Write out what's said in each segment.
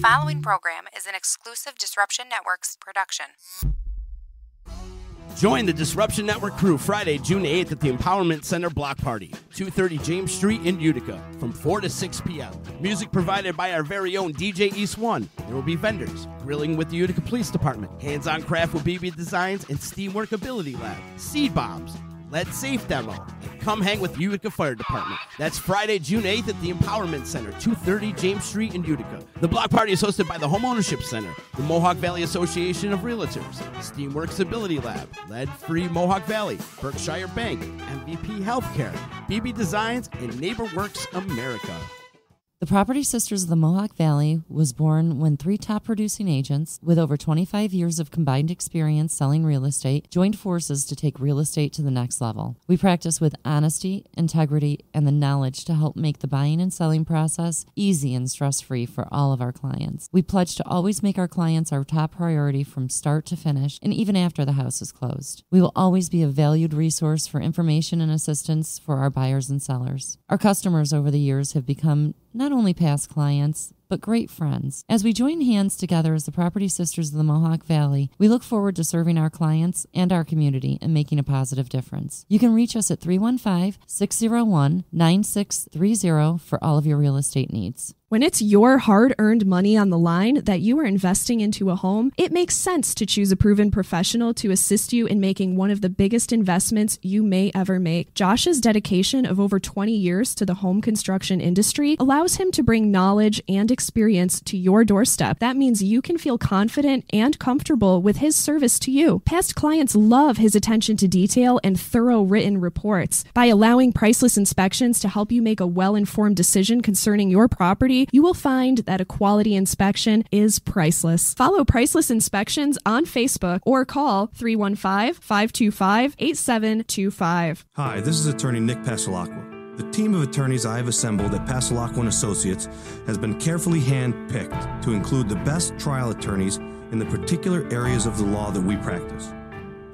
following program is an exclusive Disruption Networks production. Join the Disruption Network crew Friday, June 8th at the Empowerment Center Block Party, 230 James Street in Utica, from 4 to 6 p.m. Music provided by our very own DJ East One. There will be vendors, grilling with the Utica Police Department, hands-on craft with BB Designs and Steamwork Ability Lab, seed bombs, lead safe demo, and come hang with the Utica Fire Department. That's Friday, June 8th at the Empowerment Center, 230 James Street in Utica. The block party is hosted by the Homeownership Center, the Mohawk Valley Association of Realtors, Steamworks Ability Lab, Lead-Free Mohawk Valley, Berkshire Bank, MVP Healthcare, BB Designs, and NeighborWorks America. The Property Sisters of the Mohawk Valley was born when 3 top producing agents with over 25 years of combined experience selling real estate joined forces to take real estate to the next level. We practice with honesty, integrity, and the knowledge to help make the buying and selling process easy and stress-free for all of our clients. We pledge to always make our clients our top priority from start to finish and even after the house is closed. We will always be a valued resource for information and assistance for our buyers and sellers. Our customers over the years have become not only past clients, but great friends. As we join hands together as the Property Sisters of the Mohawk Valley, we look forward to serving our clients and our community and making a positive difference. You can reach us at 315-601-9630 for all of your real estate needs. When it's your hard-earned money on the line that you are investing into a home, it makes sense to choose a proven professional to assist you in making one of the biggest investments you may ever make. Josh's dedication of over 20 years to the home construction industry allows him to bring knowledge and experience to your doorstep. That means you can feel confident and comfortable with his service to you. Past clients love his attention to detail and thorough written reports. By allowing Priceless Inspections to help you make a well-informed decision concerning your property, you will find that a quality inspection is priceless. Follow Priceless Inspections on Facebook or call 315-525-8725. Hi, this is attorney Nick Pasalacqua. The team of attorneys I have assembled at Pasalacqua & Associates has been carefully hand-picked to include the best trial attorneys in the particular areas of the law that we practice.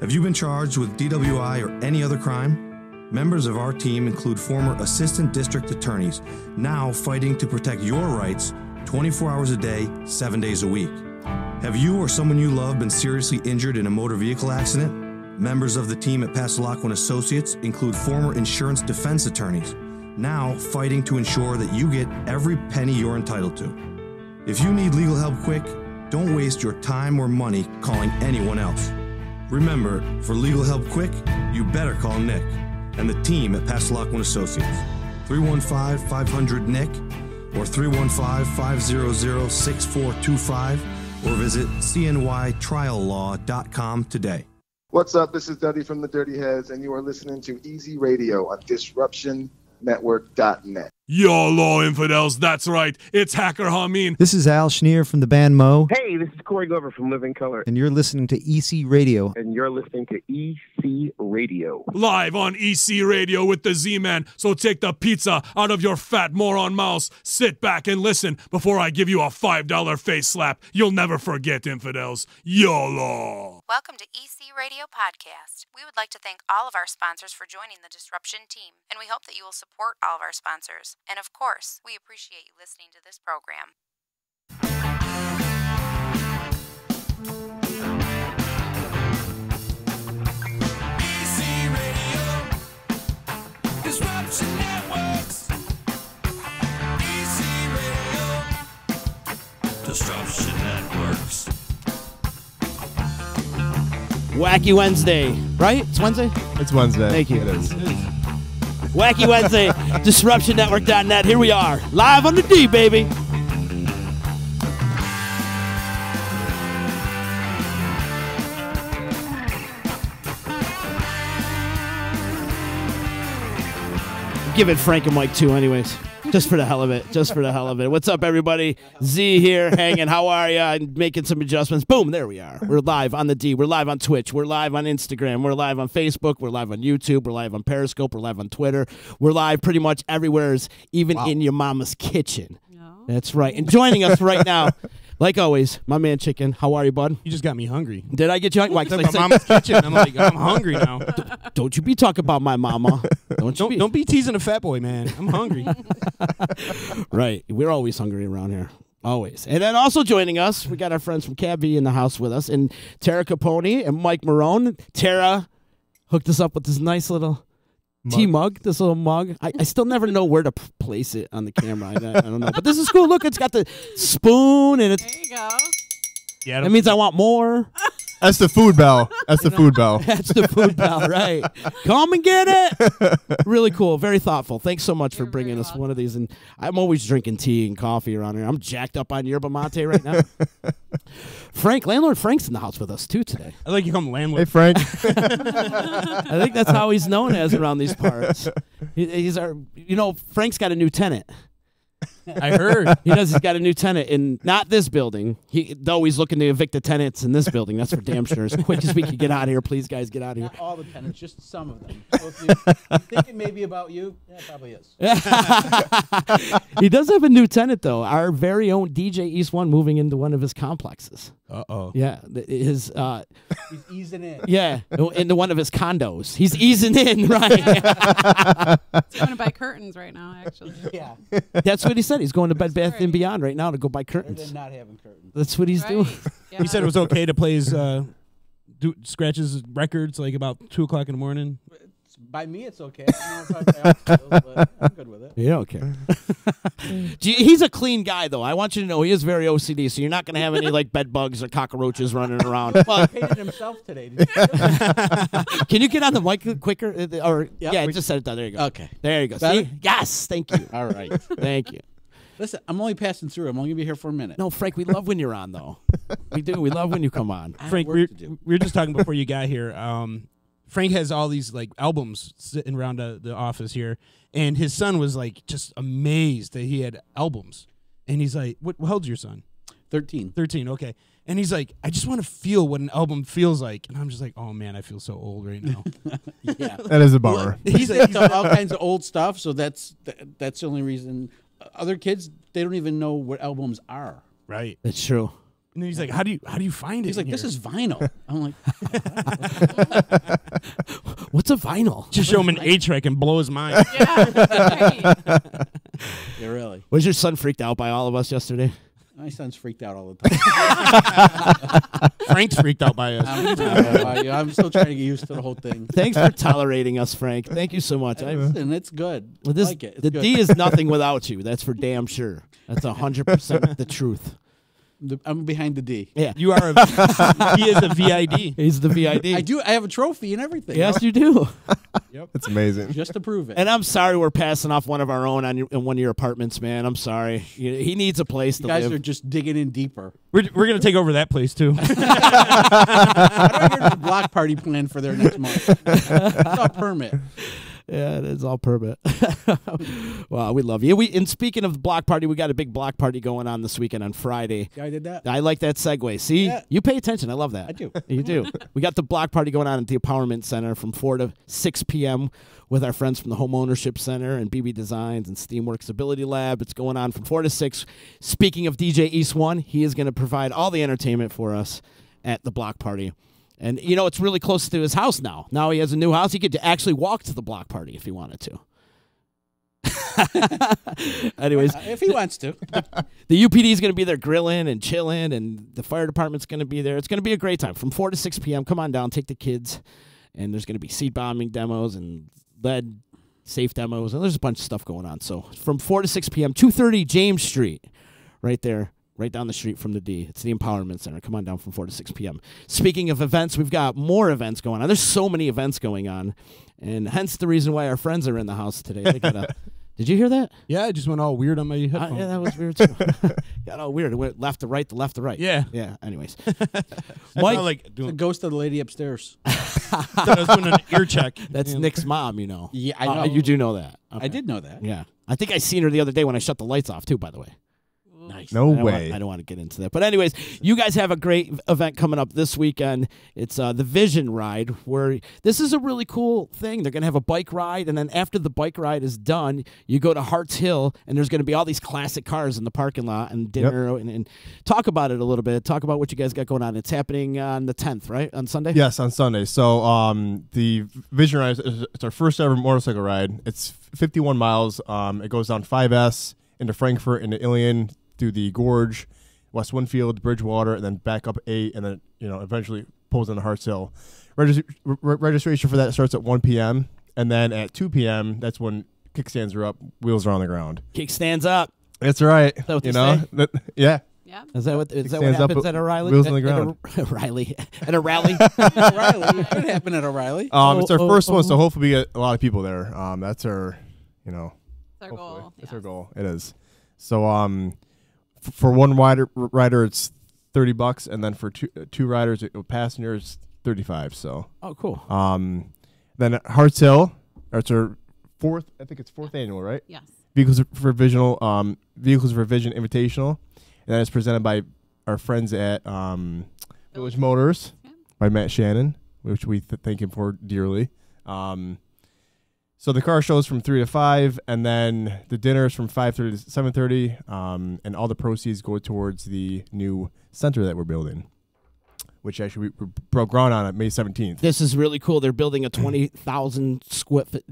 Have you been charged with DWI or any other crime? Members of our team include former assistant district attorneys, now fighting to protect your rights 24 hours a day, 7 days a week. Have you or someone you love been seriously injured in a motor vehicle accident? Members of the team at Pasalacqua & Associates include former insurance defense attorneys, now fighting to ensure that you get every penny you're entitled to. If you need legal help quick, don't waste your time or money calling anyone else. Remember, for legal help quick, you better call Nick and the team at Pasalacqua & Associates. 315-500-NICK or 315-500-6425 or visit cnytriallaw.com today. What's up? This is Duddy from the Dirty Heads, and you are listening to Easy Radio on DisruptionNetwork.net. Yo, law infidels, that's right. It's Hacker Hameen. This is Al Schneer from the band Mo. Hey, this is Corey Glover from Living Color. And you're listening to EC Radio. And you're listening to EC Radio. Live on EC Radio with the Z-Man. So take the pizza out of your fat moron mouse. Sit back and listen before I give you a $5 face slap. You'll never forget, infidels. YOLO. Welcome to EC Radio Podcast. We would like to thank all of our sponsors for joining the Disruption team, and we hope that you will support all of our sponsors. And of course, we appreciate you listening to this program. EC Radio, Disruption Networks. EC Radio, Disruption Networks. Wacky Wednesday, right? It's Wednesday? It's Wednesday. Thank you. It is. Wacky Wednesday, DisruptionNetwork.net. Here we are, live on the D, baby. Give it Frank and Mike too, anyways. Just for the hell of it. Just for the hell of it. What's up, everybody? Z here, hanging. How are ya? Making some adjustments. Boom, there we are. We're live on the D. We're live on Twitch. We're live on Instagram. We're live on Facebook. We're live on YouTube. We're live on Periscope. We're live on Twitter. We're live pretty much everywhere, even in your mama's kitchen. No. That's right. And joining us right now, like always, my man Chicken. How are you, bud? You just got me hungry. Did I get you hungry? It's like my mama's kitchen. I'm like, I'm hungry now. Don't you be talking about my mama. Don't be teasing a fat boy, man. I'm hungry. Right. We're always hungry around here. Always. And then also joining us, we got our friends from CABVI in the house with us, and Tara Capponi and Mike Marrone. Tara hooked us up with this nice little tea mug, this little mug. I still never know where to place it on the camera. I don't know. But this is cool. Look, it's got the spoon, and it's... There you go. Yeah, that means I want more. That's the food bell. That's the food bell. That's the food bell, right. Come and get it. Really cool. Very thoughtful. Thanks so much for bringing us one of these. And I'm always drinking tea and coffee around here. I'm jacked up on yerba mate right now. Landlord Frank's in the house with us, too, today. I like you call him landlord. Hey, Frank. I think that's how he's known as around these parts. He's our, Frank's got a new tenant. I heard. He's got a new tenant in not this building. Though he's looking to evict the tenants in this building. That's for damn sure. As quick as we can get out of here, please, guys, get out of here. Not all the tenants, just some of them. So if you're thinking maybe about you, yeah, it probably is. He does have a new tenant, though. Our very own DJ East One moving into one of his complexes. Uh-oh. Yeah. He's easing in. Yeah, into one of his condos. He's easing in, right. He's going to buy curtains right now, actually. Yeah. That's what he said. He's going to Bed Bath & Beyond right now to go buy curtains. Better than not having curtains. That's what he's doing. Yeah. He said it was okay to play his scratch his records like about 2 o'clock in the morning. By me, it's okay. I don't know if I skills, but I'm good with it. Yeah, okay. He's a clean guy, though. I want you to know he is very OCD, so you're not going to have any like bed bugs or cockroaches running around. Well, he painted himself today. Did you Can you get on the mic quicker? Or just set it down. There you go. Okay. There you go. Better? See? Yes, thank you. All right. Thank you. Listen, I'm only passing through. I'm only going to be here for a minute. No, Frank, we love when you're on, though. We do. We love when you come on. Frank, we were just talking before you got here. Frank has all these like albums sitting around the office here, and his son was like just amazed that he had albums. And he's like, "What? How old's your son?" 13. 13. Okay. And he's like, "I just want to feel what an album feels like." And I'm just like, "Oh man, I feel so old right now." Yeah, that is a bummer. He's into all kinds of old stuff, so that's the only reason. Other kids, they don't even know what albums are. Right. That's true. And then he's like, "How do you find it?" He's like, "This is vinyl." I'm like, "What's a vinyl?" Just show him an 8-track and blow his mind. Yeah. Yeah, really. Was your son freaked out by all of us yesterday? My son's freaked out all the time. Frank's freaked out by us. I'm still trying to get used to the whole thing. Thanks for tolerating us, Frank. Thank you so much. Listen, it's good. I like it. It's the good. D is nothing without you. That's for damn sure. That's 100% the truth. I'm behind the D. Yeah, you are. He is a VID. He's the VID. I do. I have a trophy and everything. Yes, you do. Yep. That's amazing. Just to prove it. And I'm sorry we're passing off one of our own in one of your apartments, man. I'm sorry. He needs a place to live. You guys are just digging in deeper. We're gonna take over that place too. How do I hear the block party plan for their next month? It's all permit. Yeah, it is all permit. Wow, we love you. And speaking of the block party, we got a big block party going on this weekend on Friday. Yeah, I did that. I like that segue. See, you pay attention. I love that. I do. You do. We got the block party going on at the Empowerment Center from 4 to 6 p.m. with our friends from the Home Ownership Center and BB Designs and Steamworks Ability Lab. It's going on from 4 to 6. Speaking of DJ East One, he is going to provide all the entertainment for us at the block party. And, it's really close to his house now. Now he has a new house. He could actually walk to the block party if he wanted to. Anyways. If he wants to. The UPD is going to be there grilling and chilling, and the fire department's going to be there. It's going to be a great time. From 4 to 6 p.m., come on down, take the kids. And there's going to be seed bombing demos and lead safe demos. And there's a bunch of stuff going on. So from 4 to 6 p.m., 230 James Street, right there. Right down the street from the D. It's the Empowerment Center. Come on down from 4 to 6 p.m. Speaking of events, we've got more events going on. There's so many events going on, and hence the reason why our friends are in the house today. They got Did you hear that? Yeah, it just went all weird on my headphones. Yeah, that was weird, too. Got all weird. It went left to right to left to right. Yeah. Yeah, anyways. Mike, It's the ghost of the lady upstairs. Thought I was doing an ear check. That's Nick's mom, Yeah, I know. You do know that. I did know that. Yeah. I think I seen her the other day when I shut the lights off, too, by the way. Nice. No way. I don't want to get into that. But anyways, you guys have a great event coming up this weekend. It's the Vision Ride, where this is a really cool thing. They're going to have a bike ride, and then after the bike ride is done, you go to Harts Hill, and there's going to be all these classic cars in the parking lot and dinner. Yep. And talk about it a little bit. Talk about what you guys got going on. It's happening on the 10th, right? On Sunday? Yes, on Sunday. So the Vision Ride, it's our first ever motorcycle ride. It's 51 miles. It goes down 5S into Frankfurt, into Ilion, through the Gorge, West Winfield, Bridgewater, and then back up 8, and then eventually pulls into Harts Hill. Registration for that starts at 1 p.m. and then at 2 p.m. that's when kickstands are up, wheels are on the ground. Kickstands up. That's right. Is that what they say? Yeah. Yeah. Is that what Kickstands happens up, at O'Reilly? wheels on the ground. At a rally. At a rally. O'Reilly. It could happen at O'Reilly. It's our first one, so hopefully we get a lot of people there. That's our, Our goal. That's our goal. It is. So for one rider it's $30, and then for two riders, passengers, $35. So. Oh, cool. Then at Harts Hill, it's our fourth annual, right? Yes. Vehicles for Vision Invitational, and that is presented by our friends at Village Motors by Matt Shannon, which we thank him for dearly. So the car show is from 3 to 5, and then the dinner is from 5:30 to 7:30, and all the proceeds go towards the new center that we're building, which actually we broke ground on May 17th. This is really cool. They're building a 20,000 square foot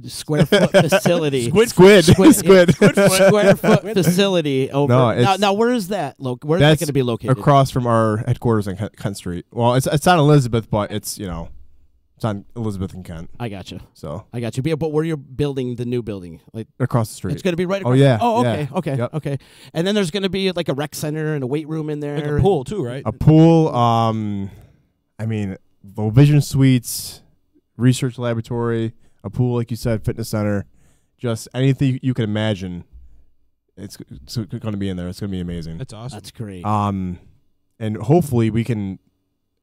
facility. Square foot facility over. No, now where is that? Where is that going to be located? Across from our headquarters on Kent Street. Well, it's on Elizabeth, but it's it's on Elizabeth and Kent. I got you. So I got you. But where you're building the new building, like across the street. It's going to be right across. Oh yeah. Oh yeah. okay. Yep. Okay. And then there's going to be like a rec center and a weight room in there. Like a pool too, right? A pool. Low vision suites, research laboratory, a pool, like you said, fitness center, just anything you can imagine. It's going to be in there. It's going to be amazing. That's awesome. That's great. And hopefully we can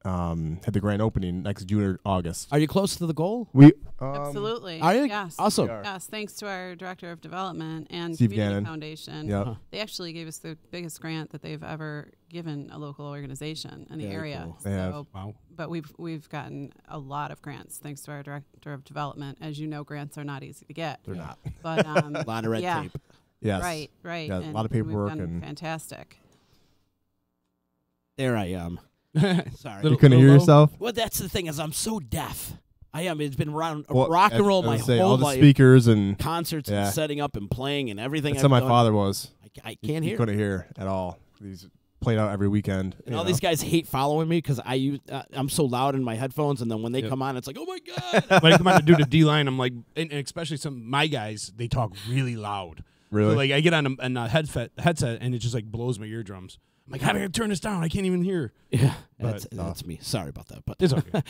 have the grand opening next June or August. Are you close to the goal? We Absolutely. Are you? Yes. Awesome. Yes, thanks to our Director of Development and Steve Community Gannon. Foundation. Yeah. They actually gave us the biggest grant that they've ever given a local organization in the Very area. cool. They have. Wow. But we've gotten a lot of grants thanks to our Director of Development. As you know, grants are not easy to get. They're not. But A lot of red tape. Yes. Right. Yeah, a And lot of paperwork we've done and fantastic. There I am. Sorry. You couldn't hear yourself? Well, that's the thing is I'm so deaf. I am. It's been around Well, rock and roll I my was saying, whole all the life. speakers and Concerts yeah. and setting up and playing and everything. That's how my I've done. father was. I can't He hear. couldn't hear at all. He's played out every weekend. And all these guys hate following me because I'm so loud in my headphones, and then when they Yep. come on, it's like, oh my god! When I come out to do the D line, I'm like, and especially some of my guys, they talk really loud. Really? So like I get on a headset, and it just like blows my eardrums. I'm like, how do I turn this down? I can't even hear. Yeah, But- that's me. Sorry about that, but It's okay.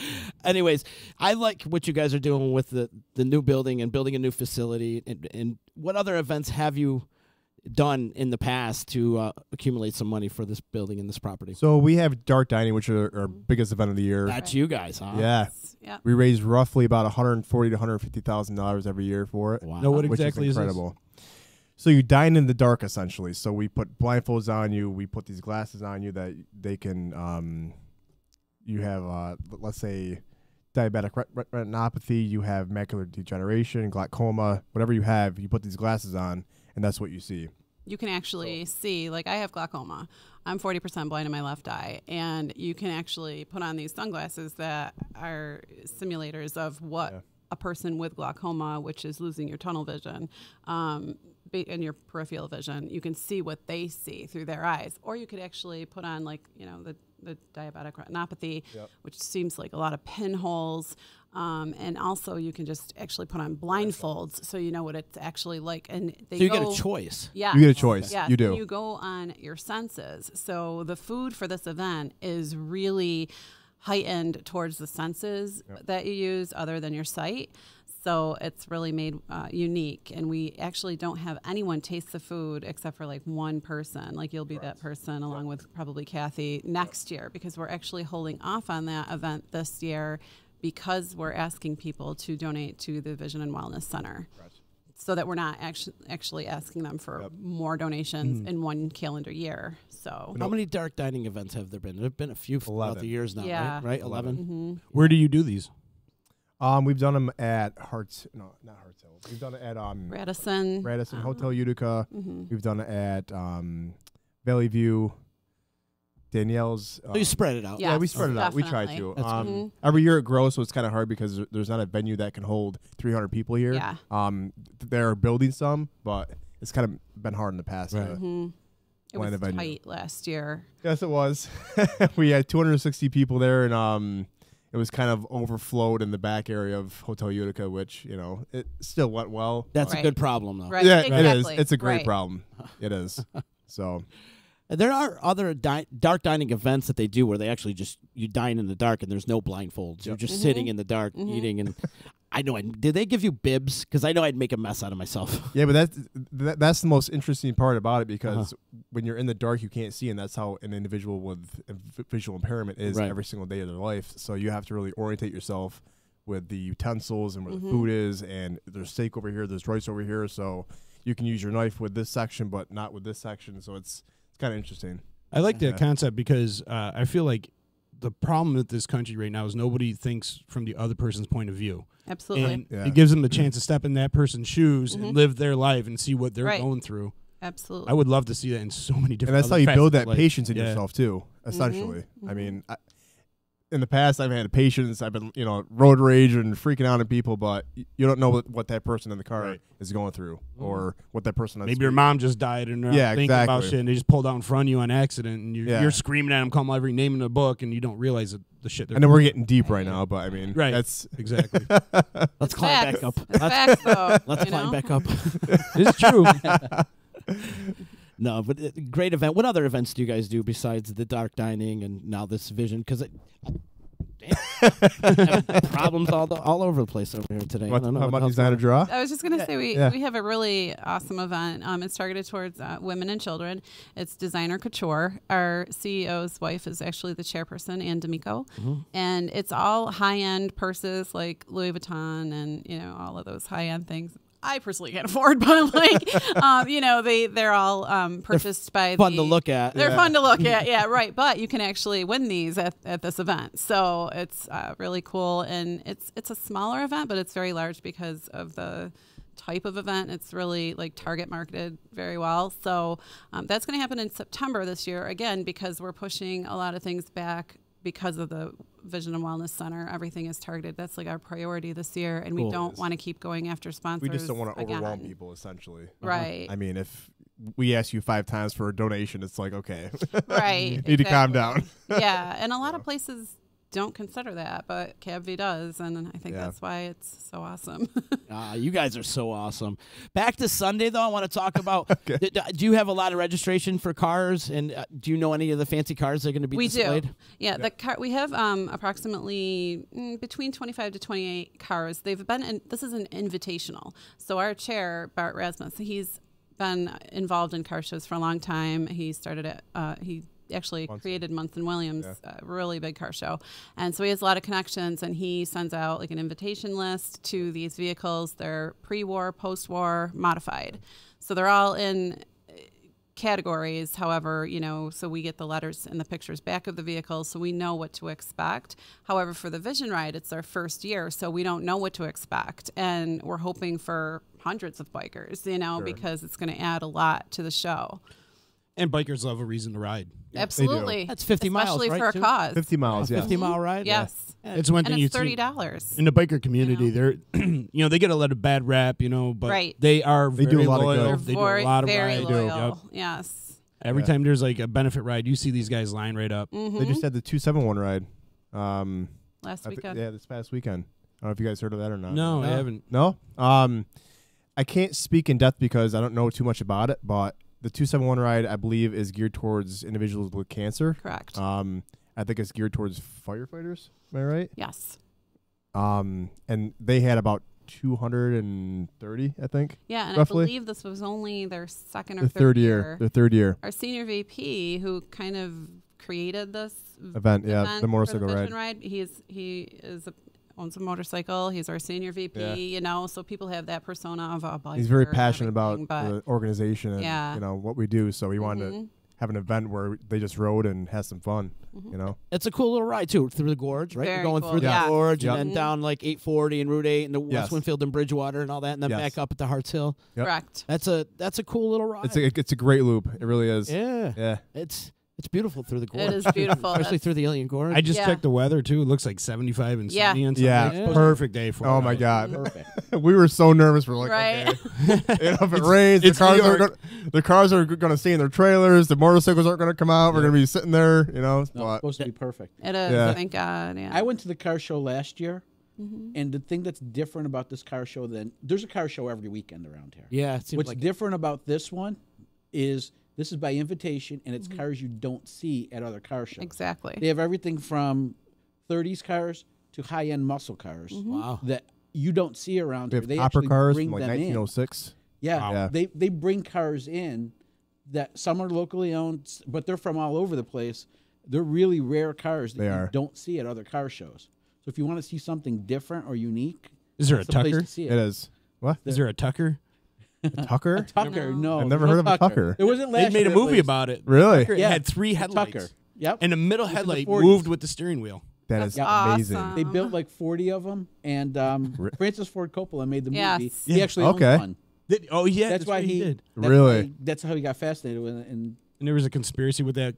anyways, I like what you guys are doing with the new building and building a new facility. And what other events have you done in the past to accumulate some money for this building and this property? So we have dark dining, which is our biggest event of the year. That's you guys, huh? Yeah. Yep. We raise roughly about $140,000 to $150,000 every year for it. Wow. No, what which exactly is is this? incredible. So you dine in the dark, essentially. So we put blindfolds on you. We put these glasses on you that they can. You have, let's say, diabetic retinopathy. You have macular degeneration, glaucoma, whatever you have. You put these glasses on, and that's what you see. You can actually see, like I have glaucoma. I'm 40% blind in my left eye, and you can actually put on these sunglasses that are simulators of what a person with glaucoma, which is losing your tunnel vision, and your peripheral vision, you can see what they see through their eyes. Or you could actually put on the diabetic retinopathy, which seems like a lot of pinholes. And also you can just actually put on blindfolds so you know what it's actually like. And So you get a choice. Yeah. You get a choice. Yes. You do. And you go on your senses. So the food for this event is really heightened towards the senses that you use other than your sight. So it's really made unique, and we actually don't have anyone taste the food except for like one person. Like you'll be that person along with probably Kathy next year, because we're actually holding off on that event this year because we're asking people to donate to the Vision and Wellness Center. So that we're not actually asking them for more donations in one calendar year. So How many dark dining events have there been? There have been a few throughout the years now, Yeah. right? 11? Mm-hmm. Where do you do these? We've done them at not Harts Hill. We've done it at Radisson Hotel Utica. Mm-hmm. We've done it at Valley View, Danielle's. So you spread it out. Yeah, we spread it out. We try definitely. to. That's Every year it grows, so it's kind of hard because there's not a venue that can hold 300 people here. Yeah. They're building some, but it's kind of been hard in the past. Right. It was venue. tight last year. Yes, it was. We had 260 people there, and it was kind of overflowed in the back area of Hotel Utica, which, it still went well. That's a good problem, though. Right. Yeah, Exactly. it is. It's a great Right. problem. It is. So. There are other dark dining events that they do where they actually you dine in the dark and there's no blindfolds. You're just sitting in the dark eating. And I know. Did they give you bibs? Because I know I'd make a mess out of myself. Yeah, but that's the most interesting part about it, because when you're in the dark, you can't see, and that's how an individual with a visual impairment is every single day of their life. So you have to really orientate yourself with the utensils and where the food is, and there's steak over here, there's rice over here, so you can use your knife with this section, but not with this section. So it's kind of interesting. I like that concept because I feel like the problem with this country right now is nobody thinks from the other person's point of view. Absolutely. And it gives them the chance to step in that person's shoes and live their life and see what they're going through. Absolutely. I would love to see that in so many different. And that's how other you build facets that of life. patience in yourself too. Essentially, I mean, in the past, I've had patience. I've been, road rage and freaking out at people, but you don't know what that person in the car is going through, or what that person. Maybe your mom just died and they're not thinking about shit, and they just pulled out in front of you on accident, and you're screaming at them, calling every name in the book, and you don't realize the shit. And then we're getting deep right now, but I mean, that's exactly. Let's climb back up. Facts, though, Let's climb back up. It's true. No, but great event. What other events do you guys do besides the dark dining and now this vision? Because problems all over the place over here today. How about designer draw? I was just going to say we have a really awesome event. It's targeted towards women and children. It's Designer Couture. Our CEO's wife is actually the chairperson, Ann D'Amico. And it's all high-end purses like Louis Vuitton and, all of those high-end things. I personally can't afford, but they're all purchased by. Fun to look at. They're fun to look at, yeah, right. But you can actually win these at this event, so it's really cool. And it's a smaller event, but it's very large because of the type of event. It's really target marketed very well. So that's going to happen in September this year again, because we're pushing a lot of things back. Because of the Vision and Wellness Center, everything is targeted. That's our priority this year, and we don't want to keep going after sponsors. We just don't want to overwhelm people, essentially. Right. I mean, if we ask you 5 times for a donation, it's like, okay. Right. Need to calm down. Yeah, and a lot of places don't consider that, but CABVI does, and I think that's why it's so awesome. You guys are so awesome. Back to Sunday, though, I want to talk about, do you have a lot of registration for cars, and do you know any of the fancy cars that are going to be displayed? We do. Yeah, the car, we have approximately between 25 to 28 cars. They've been this is an invitational. So our chair, Bart Rasmus, he's been involved in car shows for a long time. He started at, he actually created Munson Williams, a really big car show. And so he has a lot of connections, and he sends out an invitation list to these vehicles. They're pre-war, post-war, modified. So they're all in categories. However, so we get the letters and the pictures back of the vehicles, so we know what to expect. However, for the Vision Ride, it's our first year, so we don't know what to expect. And we're hoping for hundreds of bikers, because it's going to add a lot to the show. And bikers love a reason to ride. Absolutely. That's 50 miles, especially right, for a too? cause. 50 miles, yeah. 50-mile ride? Yes. It's one thing and you it's see $30. in the biker community. They're, they get a lot of bad rap, but they are They very do a lot of loyal. good. They do a lot of very rides. loyal. Yep. Yes. Every time there's a benefit ride, you see these guys line right up. They just had the 271 ride. Last weekend. This past weekend. I don't know if you guys heard of that or not. No, I haven't. No? I can't speak in depth because I don't know too much about it, but the 271 ride, I believe, is geared towards individuals with cancer. Correct. I think it's geared towards firefighters. Am I right? Yes. And they had about 230, I think. Yeah, and roughly. I believe this was only their second or third year. Their third year. Our senior VP, who kind of created this event, the motorcycle for the ride. Vision Ride. He owns a motorcycle. He's our senior VP. So people have that persona of a biker. He's very passionate about but the organization and what we do. So we wanted to have an event where they just rode and had some fun. It's a cool little ride too, through the gorge, right? Very You're going cool, through the gorge and then down 840 and Route 8 and the West Winfield and Bridgewater and all that, and then back up at the Harts Hill. Yep. Correct. That's a cool little ride. It's a great loop. It really is. Yeah. Yeah. It's It's beautiful through the gorge. It is beautiful. Especially through the Alien Gorge. I just checked the weather too. It looks like 75 and Yeah. sunny on Sunday. Yeah. It's perfect day for it. Oh my God. Perfect. We were so nervous. We're like, Right. okay. If it rains, the cars are going to stay in their trailers. The motorcycles aren't going to come out. We're going to be sitting there, you know. No, it's supposed to be perfect. It is. Yeah. Thank God. Yeah. I went to the car show last year, Mm-hmm. and the thing that's different about this car show than there's a car show every weekend around here. Yeah, it seems What's like different about this one is this is by invitation, and it's Mm-hmm. cars you don't see at other car shows. Exactly. They have everything from 30s cars to high-end muscle cars Wow. that you don't see around We here. have They copper actually cars bring from like them in. 1906. Yeah, Wow. Yeah. they bring cars in that some are locally owned, but they're from all over the place. They're really rare cars that They you are. don't see at other car shows. So if you want to see something different or unique, Is there a that's the place Tucker? to see It is. What? Is there a Tucker? Tucker? Tucker, no. I've never no heard of a Tucker. There wasn't They last made a year, movie at least. about it. Really? Tucker Yeah. had 3 headlights. Tucker. Yep. And the middle It's in the headlight 40s. moved with the steering wheel. That is That's amazing. awesome. They built like 40 of them, and Francis Ford Coppola made the movie. Yes. He actually owned Okay. one. Oh yeah, That's why right, he did. that's Really? why- that's how he got fascinated with it. And And there was a conspiracy with that.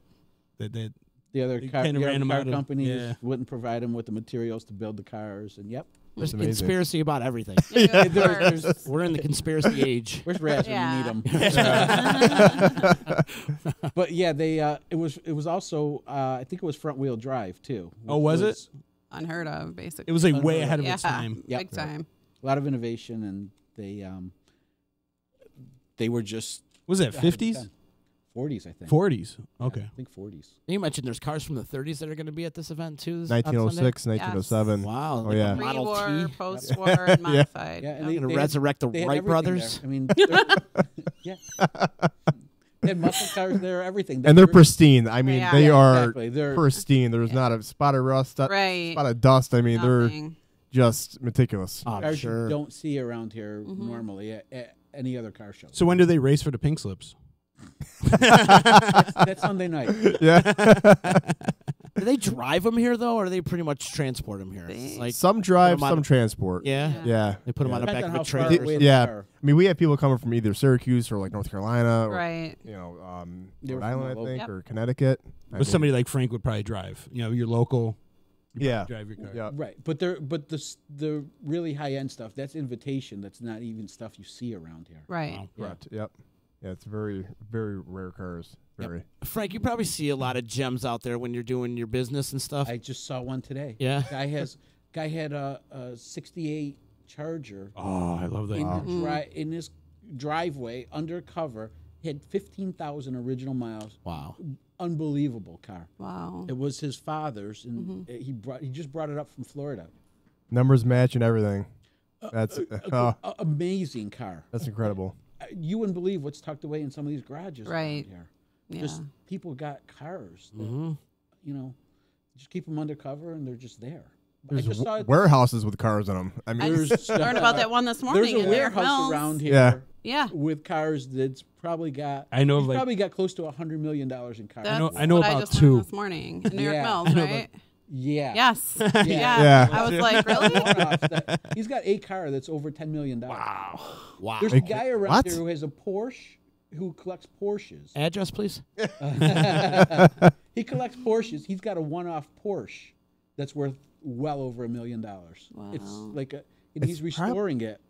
That the other They car, kinda the ran other him car out of- companies yeah. wouldn't provide him with the materials to build the cars. And yep. there's amazing. conspiracy about everything. Yeah, of There's- course. We're in the conspiracy age. Where's Raz Yeah. when you need him? But yeah, they it was also I think it was front wheel drive too. Oh, which was it? Unheard of, basically. it was like way Unreal. ahead of Yeah. its time. Yep. Big time. A lot of innovation, and they were just Was that ahead of the 50s? time. 40s, I think. 40s. Yeah, Okay. I think 40s. You mentioned there's cars from the 30s that are going to be at this event too. on 1906, Sunday? 1907. Wow. Oh, like a yeah. Model Pre-war, T. post-war, and modified. Yeah, and They're they going to had- resurrect the they had Wright everything brothers. there. I mean, yeah. They had muscle cars there, everything. And they're were- pristine. I mean, Yeah. they Yeah, are exactly. They're- pristine. There's not a spot of rust, Right. spot of dust. I mean, they're Nothing. just meticulous. Oh, cars sure. you don't see around here Mm-hmm. normally at any other car show. So when do they race for the pink slips? That's Sunday night. Yeah. Do they drive them here though, or do they pretty much transport them here? They- It's like Some drive, Put 'em on some a- transport. yeah. Yeah. They put them on the Depends back on of a how far trailer. away the Yeah. car. I mean, we have people coming from either Syracuse or like North Carolina or, Right. you know, They were Rhode from Island, all I think, over. or Connecticut. I But mean, somebody like Frank would probably drive. You know, you're local. You Yeah. probably drive your car. Yeah. Right, but the really high end stuff, that's invitation. That's not even stuff you see around here. Right. Wow. Correct. Yep. Yeah, it's very, very rare cars. Very. Frank, you probably see a lot of gems out there when you're doing your business and stuff. I just saw one today. Yeah. Guy had a 68 Charger Oh, I love that. in his driveway undercover. Had 15,000 original miles. Wow. Unbelievable car. Wow. It was his father's, and he just brought it up from Florida. Numbers match and everything. That's Amazing car. that's incredible. You wouldn't believe what's tucked away in some of these garages Right. around here. Yeah. Just people got cars. That, Mm-hmm. You know, just keep them undercover, and they're just there. There's I just saw it. warehouses with cars in them. I mean, I just learned about that one this morning. There's a in Derek warehouse Mills. around here. Yeah. Yeah. With cars that's probably got. I know of, he's like- probably got close to $100 million in cars. That's I know what I about just learned two. this morning in New York Yeah. Mills, I know right? Yeah. Yes. Yeah. Yeah. I was like, really? He's got a car that's over $10 million. Wow. There's a guy around What? here who has a Porsche who collects Porsches. Address, please. He collects Porsches. He's got a one-off Porsche that's worth well over $1 million. Wow. It's like and he's restoring it.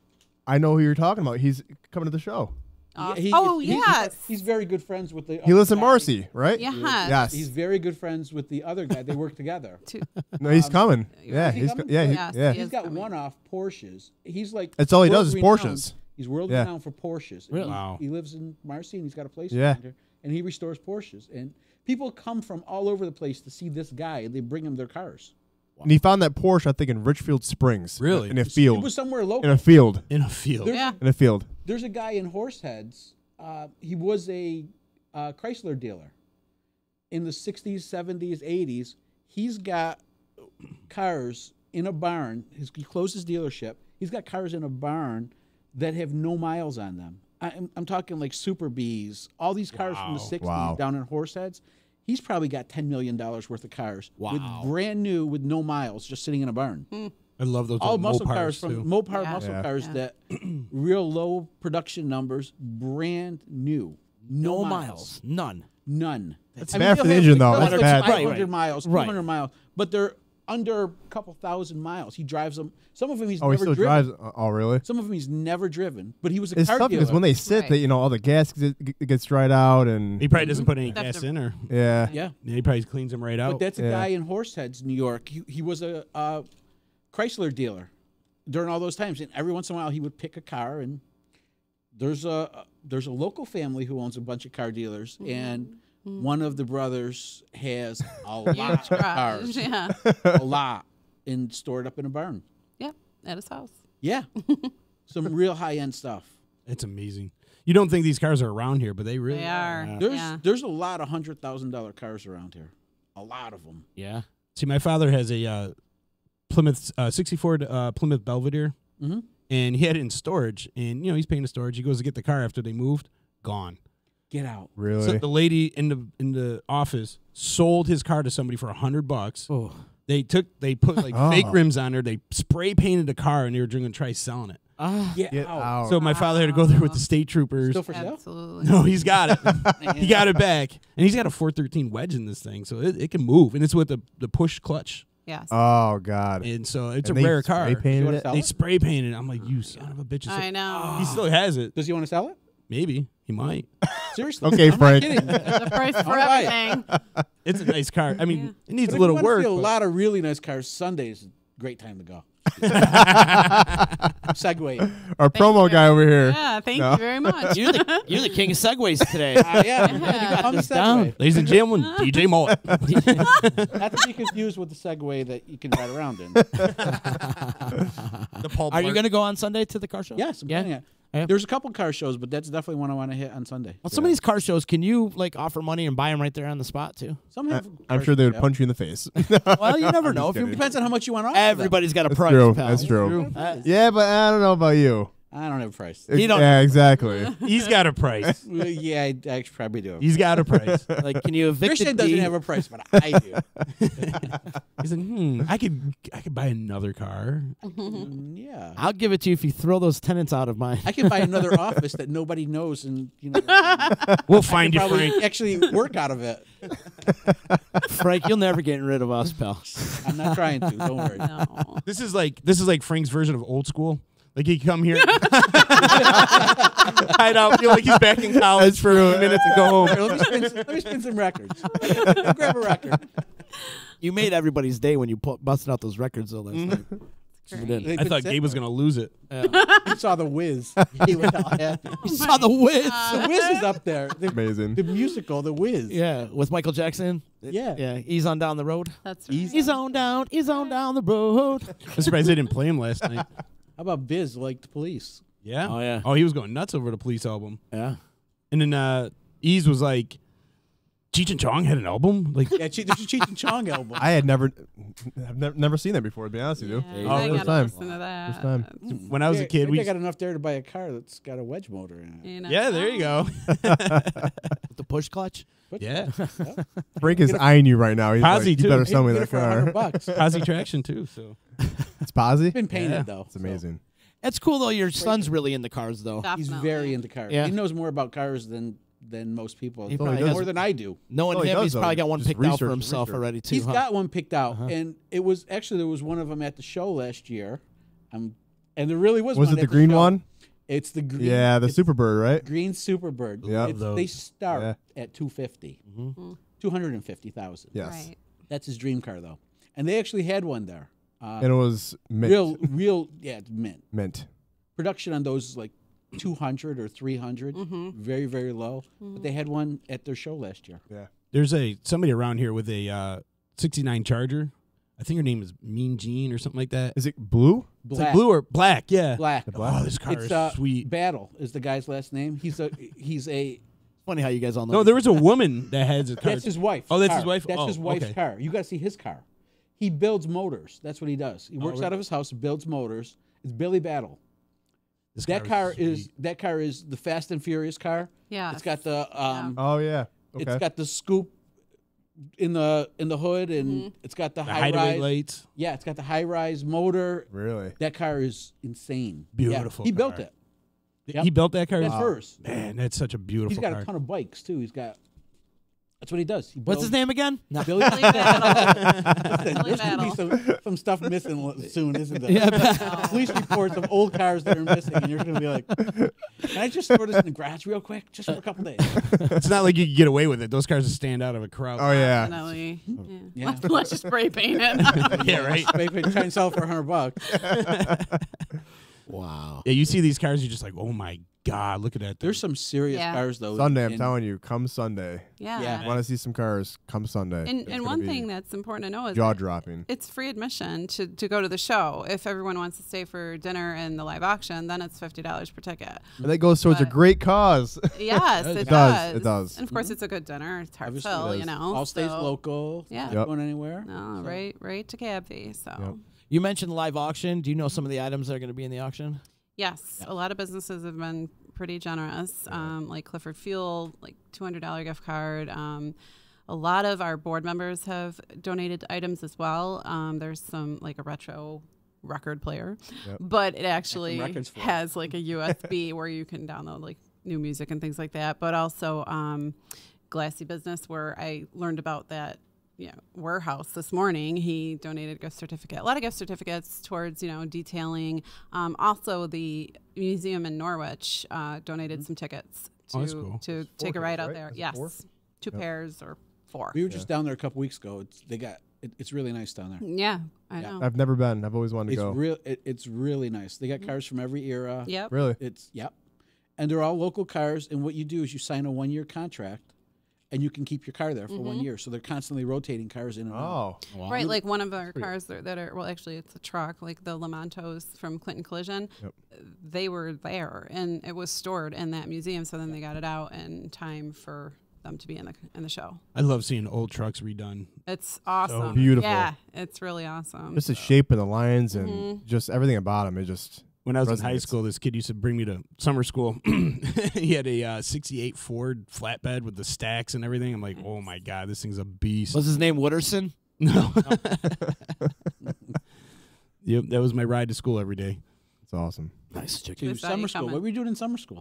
I know who you're talking about. He's coming to the show. He's very good friends with the. He lives in other guy. Marcy, right? Yes. Yes. He's very good friends with the other guy. They work together. No, he's coming. Yeah, Is he he's coming? yeah. He's got one-off Porsches. He's like That's all he does is world-renowned. Porsches. He's world Yeah. renowned for Porsches. And Really? He, Wow. he lives in Marcy and he's got a place Yeah. around here, and he restores Porsches. And people come from all over the place to see this guy, and they bring him their cars. And he found that Porsche, I think, in Richfield Springs. Really? In a It field. was somewhere local. In a field. In a field. There's, In a field. there's a guy in Horseheads. He was a Chrysler dealer in the 60s, 70s, 80s. He's got cars in a barn. He closed his dealership. He's got cars in a barn that have no miles on them. I'm talking like Super Bees, all these cars from the 60s Wow. down in Horseheads. He's probably got $10 million worth of cars. Wow. With brand new with no miles, just sitting in a barn. I love those All old muscle Mopars, cars too. from Mopar Yeah. muscle Yeah. cars Yeah. that real low production numbers, brand new. No miles. None. None. That's bad for the engine, though. That's That's bad. 500 miles, Right. 200 miles, but they're under a couple thousand miles. He drives them. Some of them he's Oh, he never still driven. drives. Oh, really? Some of them he's never driven, but he was a It's car tough dealer. because when they sit, Right. they, all the gas gets dried out, and He probably doesn't put any That's gas the- in, or yeah. Yeah. he probably cleans them right out. But that's a Yeah. guy in Horseheads, New York. He was a Chrysler dealer during all those times, and every once in a while he would pick a car. And there's a local family who owns a bunch of car dealers, and one of the brothers has a lot Huge of garage, cars, yeah. a lot, and stored up in a barn. Yep, at his house. Yeah, some real high end stuff. It's amazing. You don't think these cars are around here, but they really They are. There's a lot of $100,000 cars around here, a lot of them. Yeah. See, my father has a Plymouth 64 Plymouth Belvedere, Mhm. and he had it in storage. And he's paying the storage. He goes to get the car after they moved, gone. Get out. Really? So the lady in the office sold his car to somebody for $100. Oh. They put like Oh. fake rims on there. They spray painted the car, and they were going to try selling it. Get out. So my father had to go there with the state troopers. Still for sale? Absolutely. No, he's got it. He got it back, and he's got a 413 wedge in this thing, so it can move, and it's with the push clutch. Yes. Oh God. And so it's And a they rare car. spray painted You wanna it? sell They it? spray painted it. I'm like, you son of a bitch. I know. He still has it. Does he want to sell it? Maybe he might. Seriously? Okay, I'm not Frank. kidding. The price for All right. everything. It's a nice car. I mean, it needs But a if little you wanna work. see a but- lot of really nice cars. Sundays, great time to go. Segue. Our promo guy over here. Yeah, thank No. you very much. You're the king of segues today. Yeah, you got this the down. Segway. Ladies and gentlemen, DJ Mullet. Not to be confused with the Segway that you can ride around in. The Paul Are you Blart. going to go on Sunday to the car show? Yes, I'm Yeah. planning it. Yeah. There's a couple car shows, but that's definitely one I want to hit on Sunday. Well, some of these car shows, can you like offer money and buy them right there on the spot too? Some have I'm car sure they shows, would punch you in the face. Well, you never I'm know. just If you kidding. Depends on how much you want to offer. Everybody's got a That's price, true. pal. That's true. Uh, Yeah, but I don't know about you. I don't have a price. You don't- Yeah, exactly. He's got a price. Well, yeah, I actually probably do. He's got a price. Like, can you evict Christian a doesn't D? have a price, but I do. He's like, I could buy another car. Yeah. I'll give it to you if you throw those tenants out of mine. I can buy another office that nobody knows, and We'll find you, probably Frank. actually work out of it. Frank, you'll never get rid of us, pal. I'm not trying to. Don't worry. No. This is like Frank's version of old school. Like he come here, hide out, feel like he's back in college That's for true. a minute to go home. Here, let me spin some records. Grab a record. You made everybody's day when you busted out those records though last night. You did. They I thought sit Gabe was there. gonna lose it. He saw the Whiz. He was all happy. You saw the Wiz. The Whiz is up there. The, Amazing. the musical, The Whiz. Yeah, with Michael Jackson. Yeah. Yeah, he's on down the road. That's right. He's on down the road. I'm surprised they didn't play him last night. How about Bizz, like the Police? Yeah. Oh, yeah. Oh, he was going nuts over the Police album. Yeah. And then Ease was like, Cheech and Chong had an album. Like, Yeah, there's a Cheech and Chong album. I've never seen that before. To be honest with you. Yeah, Oh, I first gotta time. listen to that. First time. when I was a kid, I we. got enough there to buy a car that's got a wedge motor in it. You know? Yeah, there you go. With the push clutch. Yeah. Frank is eyeing you right now. He's like, Posy, you too. better Hey, sell me get it that for car. $100. Posy Traction too. So It's Posy. It's been painted Yeah. though. It's amazing. It's cool though. Your son's really into cars though. He's Definitely. very into cars. Yeah. He knows more about cars than most people. He probably more does. than I do. Knowing Oh, he him, does, he's though. probably got one Just picked out for research, himself research. already too. He's huh? got one picked out, and it was actually there was one of them at the show last year. And there really was. Was one it at the green show. one? It's the green. Yeah, the it's Superbird, right? Green Superbird. Yep. It's- They start Yeah. at 250, Mm-hmm. 250,000. Yes. Right. That's his dream car though, and they actually had one there. And it was mint. real. Yeah, it's mint. Mint. Production on those is like 200 or 300, very very low. But they had one at their show last year. Yeah. there's somebody around here with a 69 Charger. I think her name is Mean Jean or something like that. Is it blue? It's like blue or black? Yeah. Black. Oh, this car It's is sweet. Battle is the guy's last name. He's a. Funny how you guys all know. No, there was a woman that has a car. That's his wife. Oh, that's car. his wife? That's Oh, his wife's okay. car. You got to see his car. He builds motors. That's what he does. He works really? out of his house, builds motors. It's Billy Battle. This That car is sweet. that car is the Fast and Furious car. Yeah. It's got the Oh yeah. Okay. it's got the scoop in the hood, and it's got the, The high hideaway rise. lights. Yeah, it's got the high rise motor. Really? That car is insane. Beautiful Yeah, he built car. it. Yep. He built that car? That's hers. Man, that's such a beautiful He's got car. a ton of bikes too. That's what he does. He What's his name again? No. Billy Battle. Listen, Billy there's going to Battle. be some stuff missing soon, isn't there? Yeah, Police reports of old cars that are missing, and you're going to be like, "Can I just throw this in the garage real quick, just for a couple days?" It's not like you can get away with it. Those cars just stand out of a crowd. Oh yeah. Definitely. Yeah. Let's just spray paint it. Yeah, right. Try and sell it for $100. Wow. Yeah, you see these cars, you're just like, oh my God, look at that. There's some serious Yeah. cars though. Sunday, I'm in- telling you, come Sunday. Yeah. Want to see some cars? Come Sunday. And It's and gonna one be thing that's important to know is jaw that dropping. it's free admission to go to the show. If everyone wants to stay for dinner and the live auction, then it's $50 per ticket. And that goes towards a But- great cause. Yes, it It does. does. And of course, it's a good dinner. It's Obviously heartfelt, it you is. know. All stays so- local. Yeah. Not Yep. going anywhere. No, So- right to CABVI. So. You mentioned live auction. Do you know some of the items that are going to be in the auction? Yes, a lot of businesses have been pretty generous, like Clifford Fuel, like $200 gift card. A lot of our board members have donated items as well. There's some like a retro record player, but it actually records for it. has like a USB where you can download like new music and things like that. But also Glassy Business, where I learned about that warehouse this morning. He donated a gift certificate, a lot of gift certificates towards detailing. Also, the museum in Norwich donated some tickets Oh, that's cool. to There's take a four ride tickets, out right? there. Is it Yes, four? 2 pairs or 4. We were just down there a couple weeks ago. It's really nice down there. Yeah, I know. I've never been. I've always wanted to It's go. real. It's really nice. They got cars from every era. Yep. Really? Yep. And they're all local cars. And what you do is you sign a 1-year contract, and you can keep your car there for 1 year. So they're constantly rotating cars in and out. Oh. Right, like one of our cars that are, well, actually, it's a truck, like the Lamantos from Clinton Collision. Yep. They were there, and it was stored in that museum. So then they got it out in time for them to be in the show. I love seeing old trucks redone. It's awesome. beautiful. Yeah, it's really awesome. Just the shape of the lines and just everything about them. It just When I was in high resonates. school, this kid used to bring me to summer school. He had a 68 Ford flatbed with the stacks and everything. I'm like, oh my God, this thing's a beast. Was his name Wooderson? No. Yep, that was my ride to school every day. It's awesome. Nice chicken. To Good summer value school. coming. What were you doing in summer school?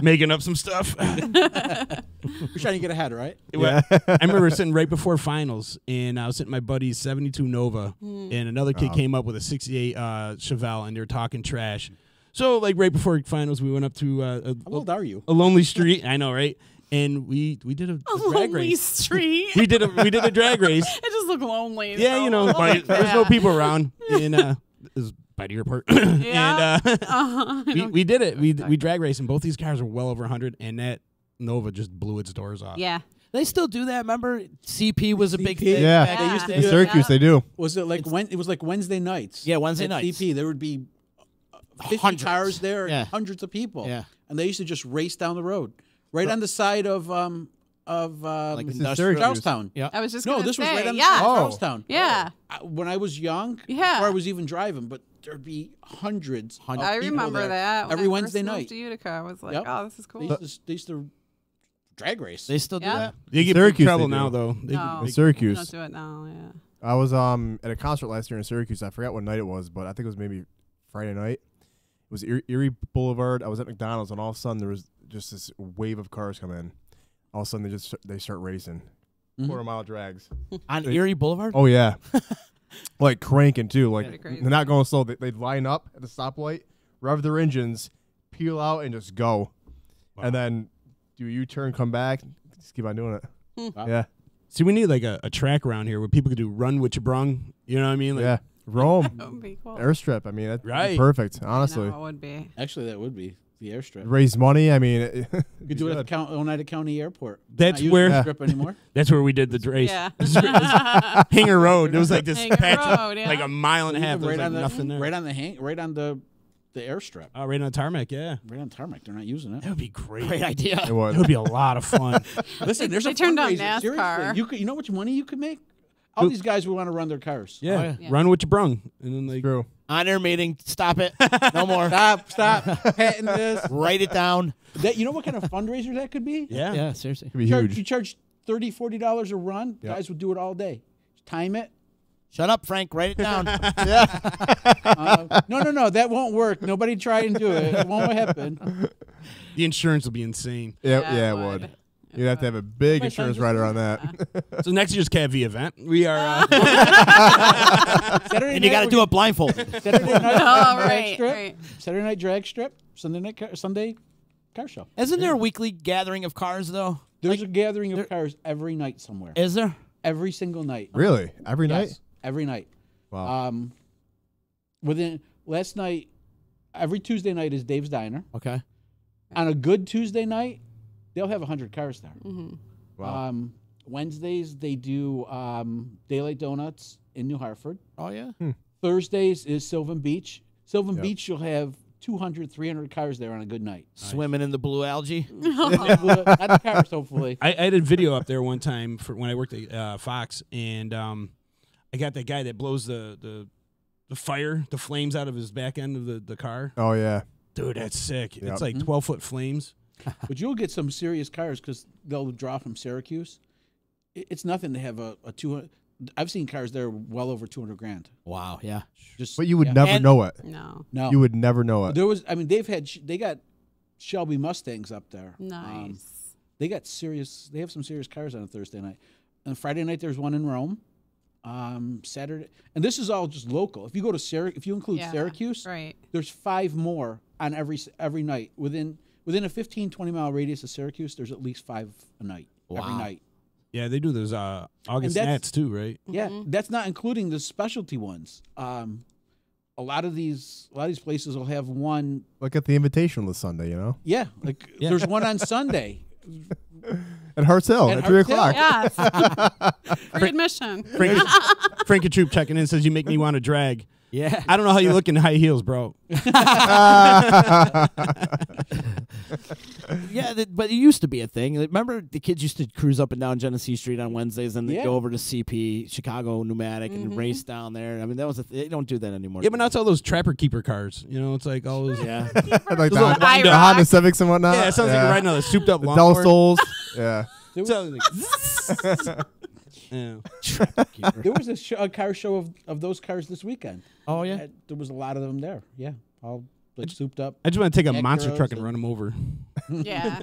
Making up some stuff. You're trying to get ahead, right? Well, I remember sitting right before finals, and I was sitting in my buddy's 72 Nova, and another kid came up with a 68 Chevelle, and they were talking trash. So, like, right before finals, we went up to How old are you? a lonely street. I know, right? And we did a drag lonely race. street. We did a drag race. It just looked lonely. Yeah, so you know, I but like there's no that. people around. And it was by the airport. Yeah. And we did it. We drag raced, and both these cars were well over 100, and that Nova just blew its doors off. Yeah. They still do that. Remember, CP was a big thing. Yeah. back They in used the to In day? do Syracuse, they do. Was it like it was like Wednesday nights? Yeah, Wednesday at nights. CP, there would be 50 Hundreds. cars there, Yeah. and hundreds of people. Yeah. And they used to just race down the road, right on the side of Like This is industrial. Syracuse. Charlestown. Yeah. I was just No, gonna this was say, right on the yeah. side of Oh. Charlestown. Yeah. When I was young, Yeah. before I was even driving, but there'd be hundreds. of I people remember there that. When every I Wednesday first moved night. to Utica, I was like, Yep. oh, this is cool. They used to drag race. They still do Yeah. that? They get Syracuse, big trouble they do. now, though. They, No, In we Syracuse. don't do it now. Yeah. I was at a concert last year in Syracuse. I forgot what night it was, but I think it was maybe Friday night. It was Erie Boulevard. I was at McDonald's, and all of a sudden there was just this wave of cars come in. All of a sudden they start racing, quarter-mile drags. On Erie Boulevard? Oh yeah, like cranking too. Like Pretty crazy. they're not going slow. They'd line up at the stoplight, rev their engines, peel out, and just go. And then do a U-turn, come back, just keep on doing it. Wow. Yeah, See, we need like a track around here where people could do run what you brung. You know what I mean? Like, yeah. Rome That would be cool. airstrip. I mean, that's Right. perfect. Honestly, No, it would be. Actually, that would be the airstrip. raise money. I mean, You could do it at the Oneida County Airport. That's Not using where- the strip anymore. That's where we did the race. Yeah. Hanger Road. There was like this Hanger patch, Road, yeah. like a mile and a half. There was right like on the nothing there. right on the airstrip. Oh, right on the tarmac. Yeah, Right on tarmac. They're not using it. that would be great. Great idea. it was. That would be a lot of fun. Listen, there's They a turned down fundraiser. Seriously, NASCAR. you know how much money you could make? All these guys would want to run their cars. Yeah. Oh, yeah. Yeah. Run what you brung, and then like True. On air meeting. Stop it. No more. Stop petting this. Write it down. That, you know what kind of fundraiser that could be? yeah. Yeah, seriously. It'd be You huge. charge $30, $40 a run. Yep. Guys would do it all day. Time it. Shut up, Frank. Write it down. No, that won't work. Nobody try and do it. It won't happen. The insurance will be insane. Yeah, it would. You'd have to have a big insurance rider on that. So next year's CABVI event, we are. And you got to do it blindfolded. Saturday night Oh, drag right, strip. right. Saturday night drag strip. Sunday car show. Isn't there a weekly gathering of cars, though? There's a gathering of cars every night somewhere. Is there? Every single night. Really? Every night? Yes, every night. Wow. Last night, every Tuesday night is Dave's Diner. Okay. On a good Tuesday night, they'll have 100 cars there. Mm-hmm. Wow. Wednesdays, they do Daylight Donuts in New Hartford. Oh, yeah? Thursdays is Sylvan Beach. Sylvan Beach, you'll have 200, 300 cars there on a good night. Swimming in the blue algae? Not the cars, hopefully. I had a video up there one time for when I worked at Fox, and I got that guy that blows the fire, the flames out of his back end of the car. Oh, yeah. Dude, that's sick. Yep. It's like 12-foot flames. But you'll get some serious cars because they'll draw from Syracuse. It's nothing to have a 200. I've seen cars there well over 200 grand. Wow, yeah. But you would never know it. No. You would never know it. There was, I mean, they got Shelby Mustangs up there. Nice. They have some serious cars on a Thursday night. And Friday night, there's one in Rome. Saturday, and this is all just local. If you go to if you include Syracuse, right, there's 5 more on every night. Within a 15, 20-mile radius of Syracuse, there's at least 5 a night, every night. Yeah, they do those August Nats too, right? Yeah, that's not including the specialty ones. A lot of these places will have one. Like at the Invitational this Sunday, you know? Yeah, there's one on Sunday. At Harts Hill at 3 o'clock. Yes. Free admission. Frankie Troop checking in says, you make me want to drag. Yeah. I don't know how you look in high heels, bro. Yeah, but it used to be a thing. Remember the kids used to cruise up and down Genesee Street on Wednesdays and they'd go over to CP, Chicago Pneumatic, and race down there. I mean, that was they don't do that anymore. Yeah, but now it's all those Trapper Keeper cars. You know, it's like all those. Yeah. Like the Honda Civics and whatnot. Yeah, it sounds like you're riding on a souped up the lawnmower. Del Sols. Yeah. Yeah. There was a car show of those cars this weekend. Oh, yeah? There was a lot of them there. Yeah. All like souped up. I just want to take a Acuras monster truck and run them over. Yeah.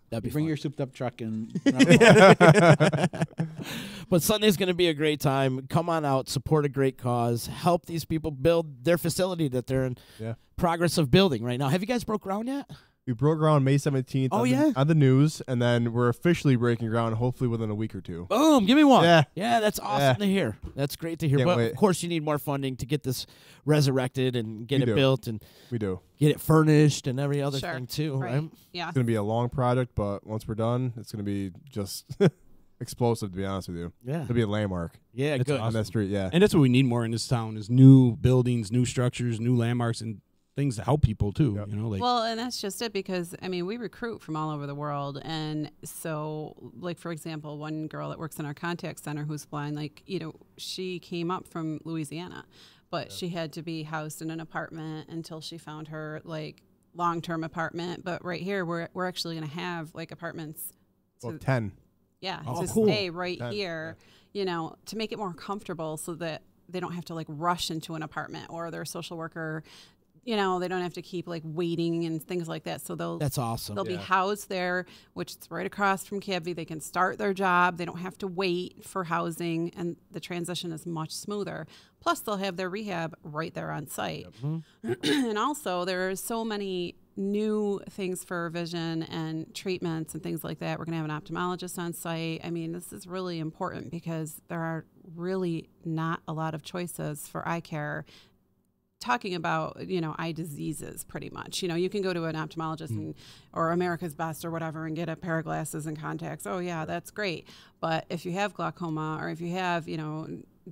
That'd be Bring your souped up truck and. But Sunday's going to be a great time. Come on out, support a great cause, help these people build their facility that they're in progress of building right now. Have you guys broke ground yet? We broke ground May 17th on the news, and then we're officially breaking ground hopefully within a week or 2. Boom, give me one. Yeah. Yeah, that's awesome to hear. That's great to hear. Can't But wait. of course you need more funding to get this resurrected and get it built and we do. Get it furnished and every other thing too, right? Yeah. It's going to be a long project, but once we're done, it's going to be just explosive, to be honest with you. Yeah. It'll be a landmark. Yeah, It's good. On that street, yeah. And that's what we need more in this town is new buildings, new structures, new landmarks, and things to help people too. You know, like Well, and that's just it because I mean we recruit from all over the world, and so like for example, one girl that works in our contact center who's blind, like she came up from Louisiana, but she had to be housed in an apartment until she found her like long-term apartment. But right here, we're actually going to have like apartments. Well, 10. Yeah, Oh, to cool. stay right 10, here, to make it more comfortable so that they don't have to like rush into an apartment or their social worker. They don't have to keep like waiting and things like that. So That's awesome. They'll be Yeah. housed there, which is right across from CABVI. They can start their job. They don't have to wait for housing, and the transition is much smoother. Plus, they'll have their rehab right there on site. And also, there are so many new things for vision and treatments and things like that. We're going to have an ophthalmologist on site. I mean, this is really important because there are really not a lot of choices for eye care. Talking about, eye diseases pretty much. You can go to an ophthalmologist or America's Best or whatever and get a pair of glasses and contacts. Oh, yeah, that's great. But if you have glaucoma or if you have,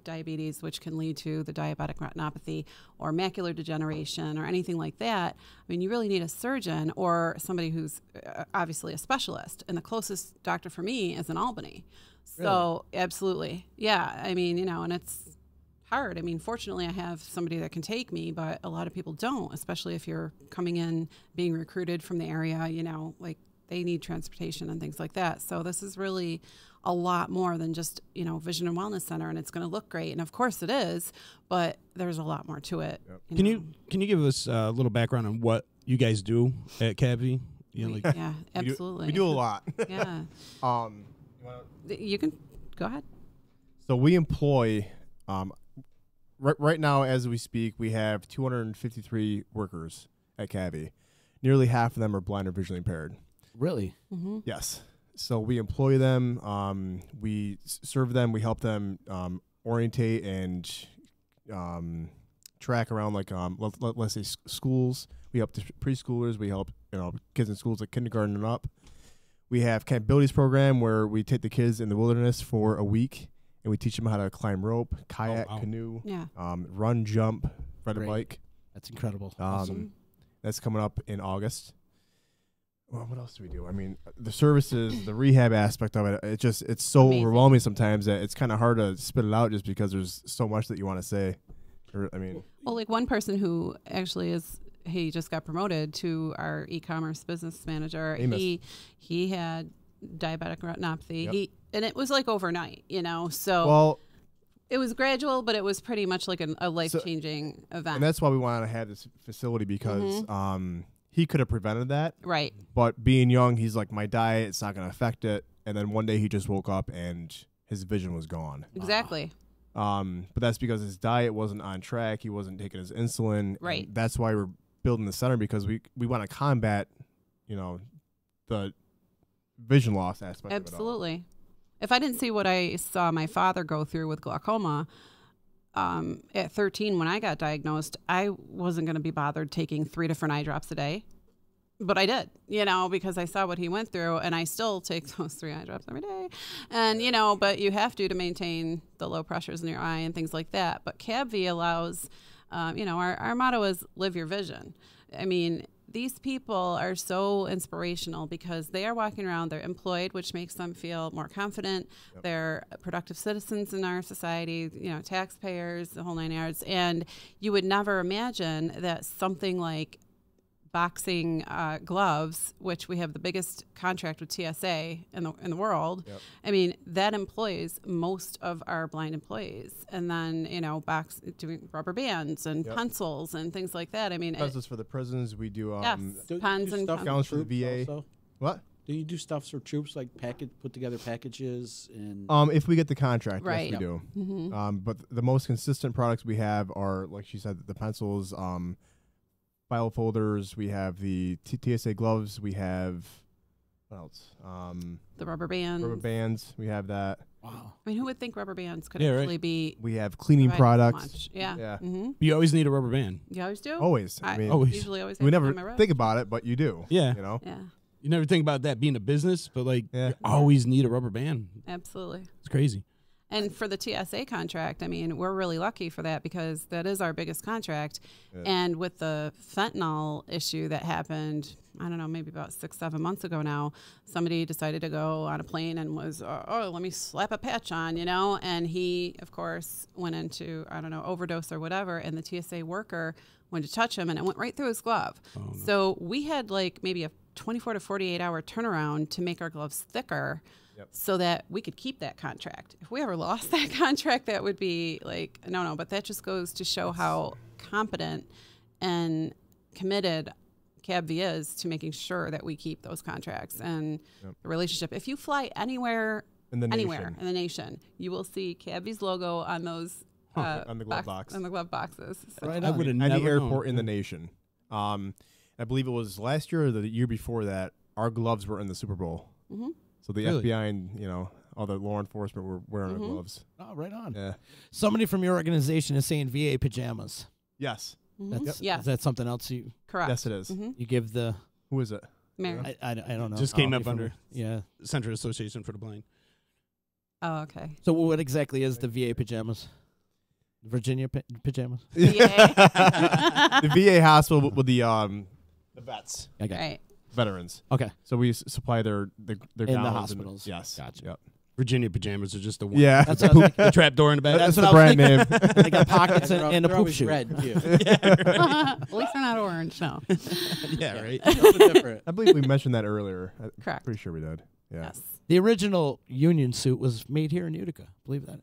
diabetes, which can lead to the diabetic retinopathy or macular degeneration or anything like that, I mean, you really need a surgeon or somebody who's obviously a specialist. And the closest doctor for me is in Albany. So, absolutely. Yeah, I mean, and it's hard. I mean, fortunately, I have somebody that can take me, but a lot of people don't, especially if you're coming in, being recruited from the area, like they need transportation and things like that. So this is really a lot more than just, Vision and Wellness Center, and it's going to look great. And of course it is, but there's a lot more to it. Yep. Can you give us a little background on what you guys do at CABVI? Yeah, absolutely. We do a lot. Yeah. You can go ahead. So we employ, right now as we speak, we have 253 workers at CABVI. Nearly half of them are blind or visually impaired. Really? Mm-hmm. Yes. So we employ them, we serve them, we help them orientate and track around, like let's say schools. We help the preschoolers. We help kids in schools like kindergarten and up. We have Capabilities program where we take the kids in the wilderness for a week and we teach them how to climb rope, kayak, canoe, run, jump, ride a bike. That's incredible. Awesome. That's coming up in August. Well, what else do we do? I mean, the services, the rehab aspect of it, it's so overwhelming sometimes that it's kind of hard to spit it out just because there's so much that you want to say. Well, like one person who actually he just got promoted to our e-commerce business manager. Amos. He had diabetic retinopathy. Yep. And it was like overnight, so it was gradual, but it was pretty much like a life-changing event. And that's why we wanted to have this facility because he could have prevented that. Right. But being young, he's like, my diet, it's not going to affect it. And then one day he just woke up and his vision was gone. Exactly. But that's because his diet wasn't on track. He wasn't taking his insulin. Right. That's why we're building the center, because we want to combat, the vision loss aspect Absolutely. of it all. If I didn't see what I saw my father go through with glaucoma at 13 when I got diagnosed, I wasn't going to be bothered taking 3 different eye drops a day. But I did, because I saw what he went through, and I still take those 3 eye drops every day. And, but you have to maintain the low pressures in your eye and things like that. But CABVI allows, our motto is live your vision. I mean, these people are so inspirational because they are walking around, they're employed, which makes them feel more confident. Yep. They're productive citizens in our society, taxpayers, the whole 9 yards. And you would never imagine that something like boxing gloves, which we have the biggest contract with TSA in the world. Yep. I mean, that employs most of our blind employees. And then, doing rubber bands and pencils and things like that. I mean, pencils for the prisons. We do pens and gowns for the VA. Also? What? Do you do stuff for troops, like put together packages and? If we get the contract, right. Yes, we do. Mm-hmm. But the most consistent products we have are, like she said, the pencils, file folders. We have the TSA gloves. We have what else? The rubber bands. Rubber bands. We have that. Wow. I mean, who would think rubber bands could actually be? We have cleaning products. Yeah. Mm-hmm. You always need a rubber band. You always do. Always. I mean, usually always. We never think about it, but you do. Yeah. Yeah. You never think about that being a business, but you always need a rubber band. Absolutely. It's crazy. And for the TSA contract, I mean, we're really lucky for that because that is our biggest contract. Yeah. And with the fentanyl issue that happened, I don't know, maybe about 6-7 months ago now, somebody decided to go on a plane and was, let me slap a patch on, and he, of course, went into, overdose or whatever, and the TSA worker went to touch him and it went right through his glove. Oh, no. So we had maybe a 24 to 48 hour turnaround to make our gloves thicker. Yep. So that we could keep that contract. If we ever lost that contract, that would be no. But that just goes to show how competent and committed CABVI is to making sure that we keep those contracts and the relationship. If you fly anywhere in the nation, you will see CABVI's logo on those on the glove box. On the glove boxes. So right, I would have never any airport known. in the nation. I believe it was last year or the year before that. Our gloves were in the Super Bowl. Mm-hmm. So the FBI and, all the law enforcement were wearing our gloves. Oh, right on. Yeah. Somebody from your organization is saying VA pajamas. Yes. Mm-hmm. Is that something else you? Correct. Yes, it is. Mm-hmm. You give the. Who is it? Mary. I don't know. Just came up under. Yeah. Central Association for the Blind. Oh, okay. So what exactly is the VA pajamas? Virginia pajamas? VA. The VA hospital with the vets. Okay. Right. Veterans. Okay. So we supply their in gowns the hospitals. Yes. Gotcha. Yep. Virginia pajamas are just the one. Yeah. That's what the trap door in the back. That's what the I was brand name. thinking. They got pockets and a They're poop always shoe. red, too. At least they're not orange. No. Yeah, right. Something different. I believe we mentioned that earlier. Correct. Pretty sure we did. Yeah. Yes. The original Union suit was made here in Utica. Believe that.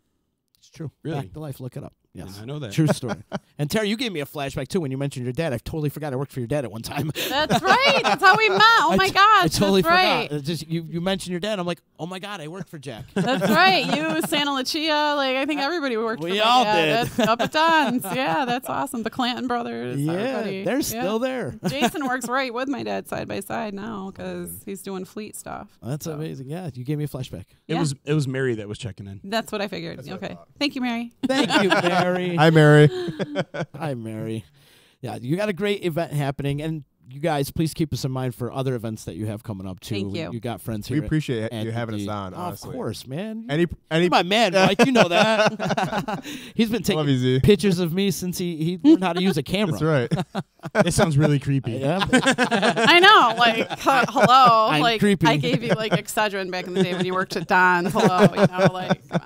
It's true. Really? Back to life. Look it up. Yes. I know that. True story. And Terry, you gave me a flashback too when you mentioned your dad. I totally forgot I worked for your dad at one time. That's right. That's how we met. Oh my gosh. I totally that's right. forgot. It's just you mentioned your dad. I'm like, oh my god, I worked for Jack. That's right. You, Santa Lucia, like I think everybody worked. We for all my dad. did. That's up at Don's. Yeah, that's awesome. The Clanton brothers. Yeah, everybody. they're Yeah. still there. Jason works right with my dad side by side now because he's doing fleet stuff. That's amazing. Yeah, you gave me a flashback. Yeah. It was Mary that was checking in. That's what I figured. Okay. Thank you, Mary. Thank you, Mary. Hi, Mary. Hi, Mary. Yeah, you got a great event happening, and you guys, please keep us in mind for other events that you have coming up too. Thank you. You got friends here. We appreciate at you having us the- on. Oh, Honestly. of course, man. Any You're my man, Mike. You know that. He's been Love you, Z. taking pictures of me since he learned how to use a camera. That's right. It sounds really creepy. Yeah. I know. Like, hello. I'm like, creepy. I gave you like Excedrin back in the day when you worked at Don's. Hello. You know, like, come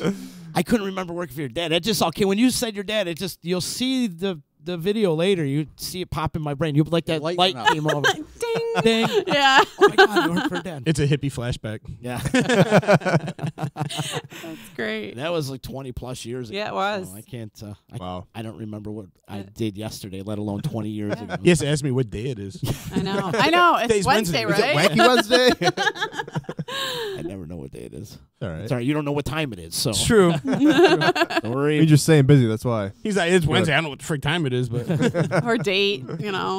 on. I couldn't remember working for your dad. It just okay when you said your dad. It just you'll see the video later. You see it pop in my brain. You like that Light light went up. came over. Ding. Ding. Yeah. Oh my god, I worked for dad. It's a hippie flashback. Yeah. That's great. That was like 20 plus years ago. Yeah, it was. So I can't. Wow. I don't remember what I did yesterday, let alone 20 years ago. He has to ask me what day it is. I know. I know. It's Today's Wednesday, Wednesday. right? Wacky Wednesday. I never know what day it is. All right. Sorry, you don't know what time it is. So It's true. don't worry. You're just saying busy. That's why. He's like, it's Wednesday. I don't know what the frick time it is, but Or date,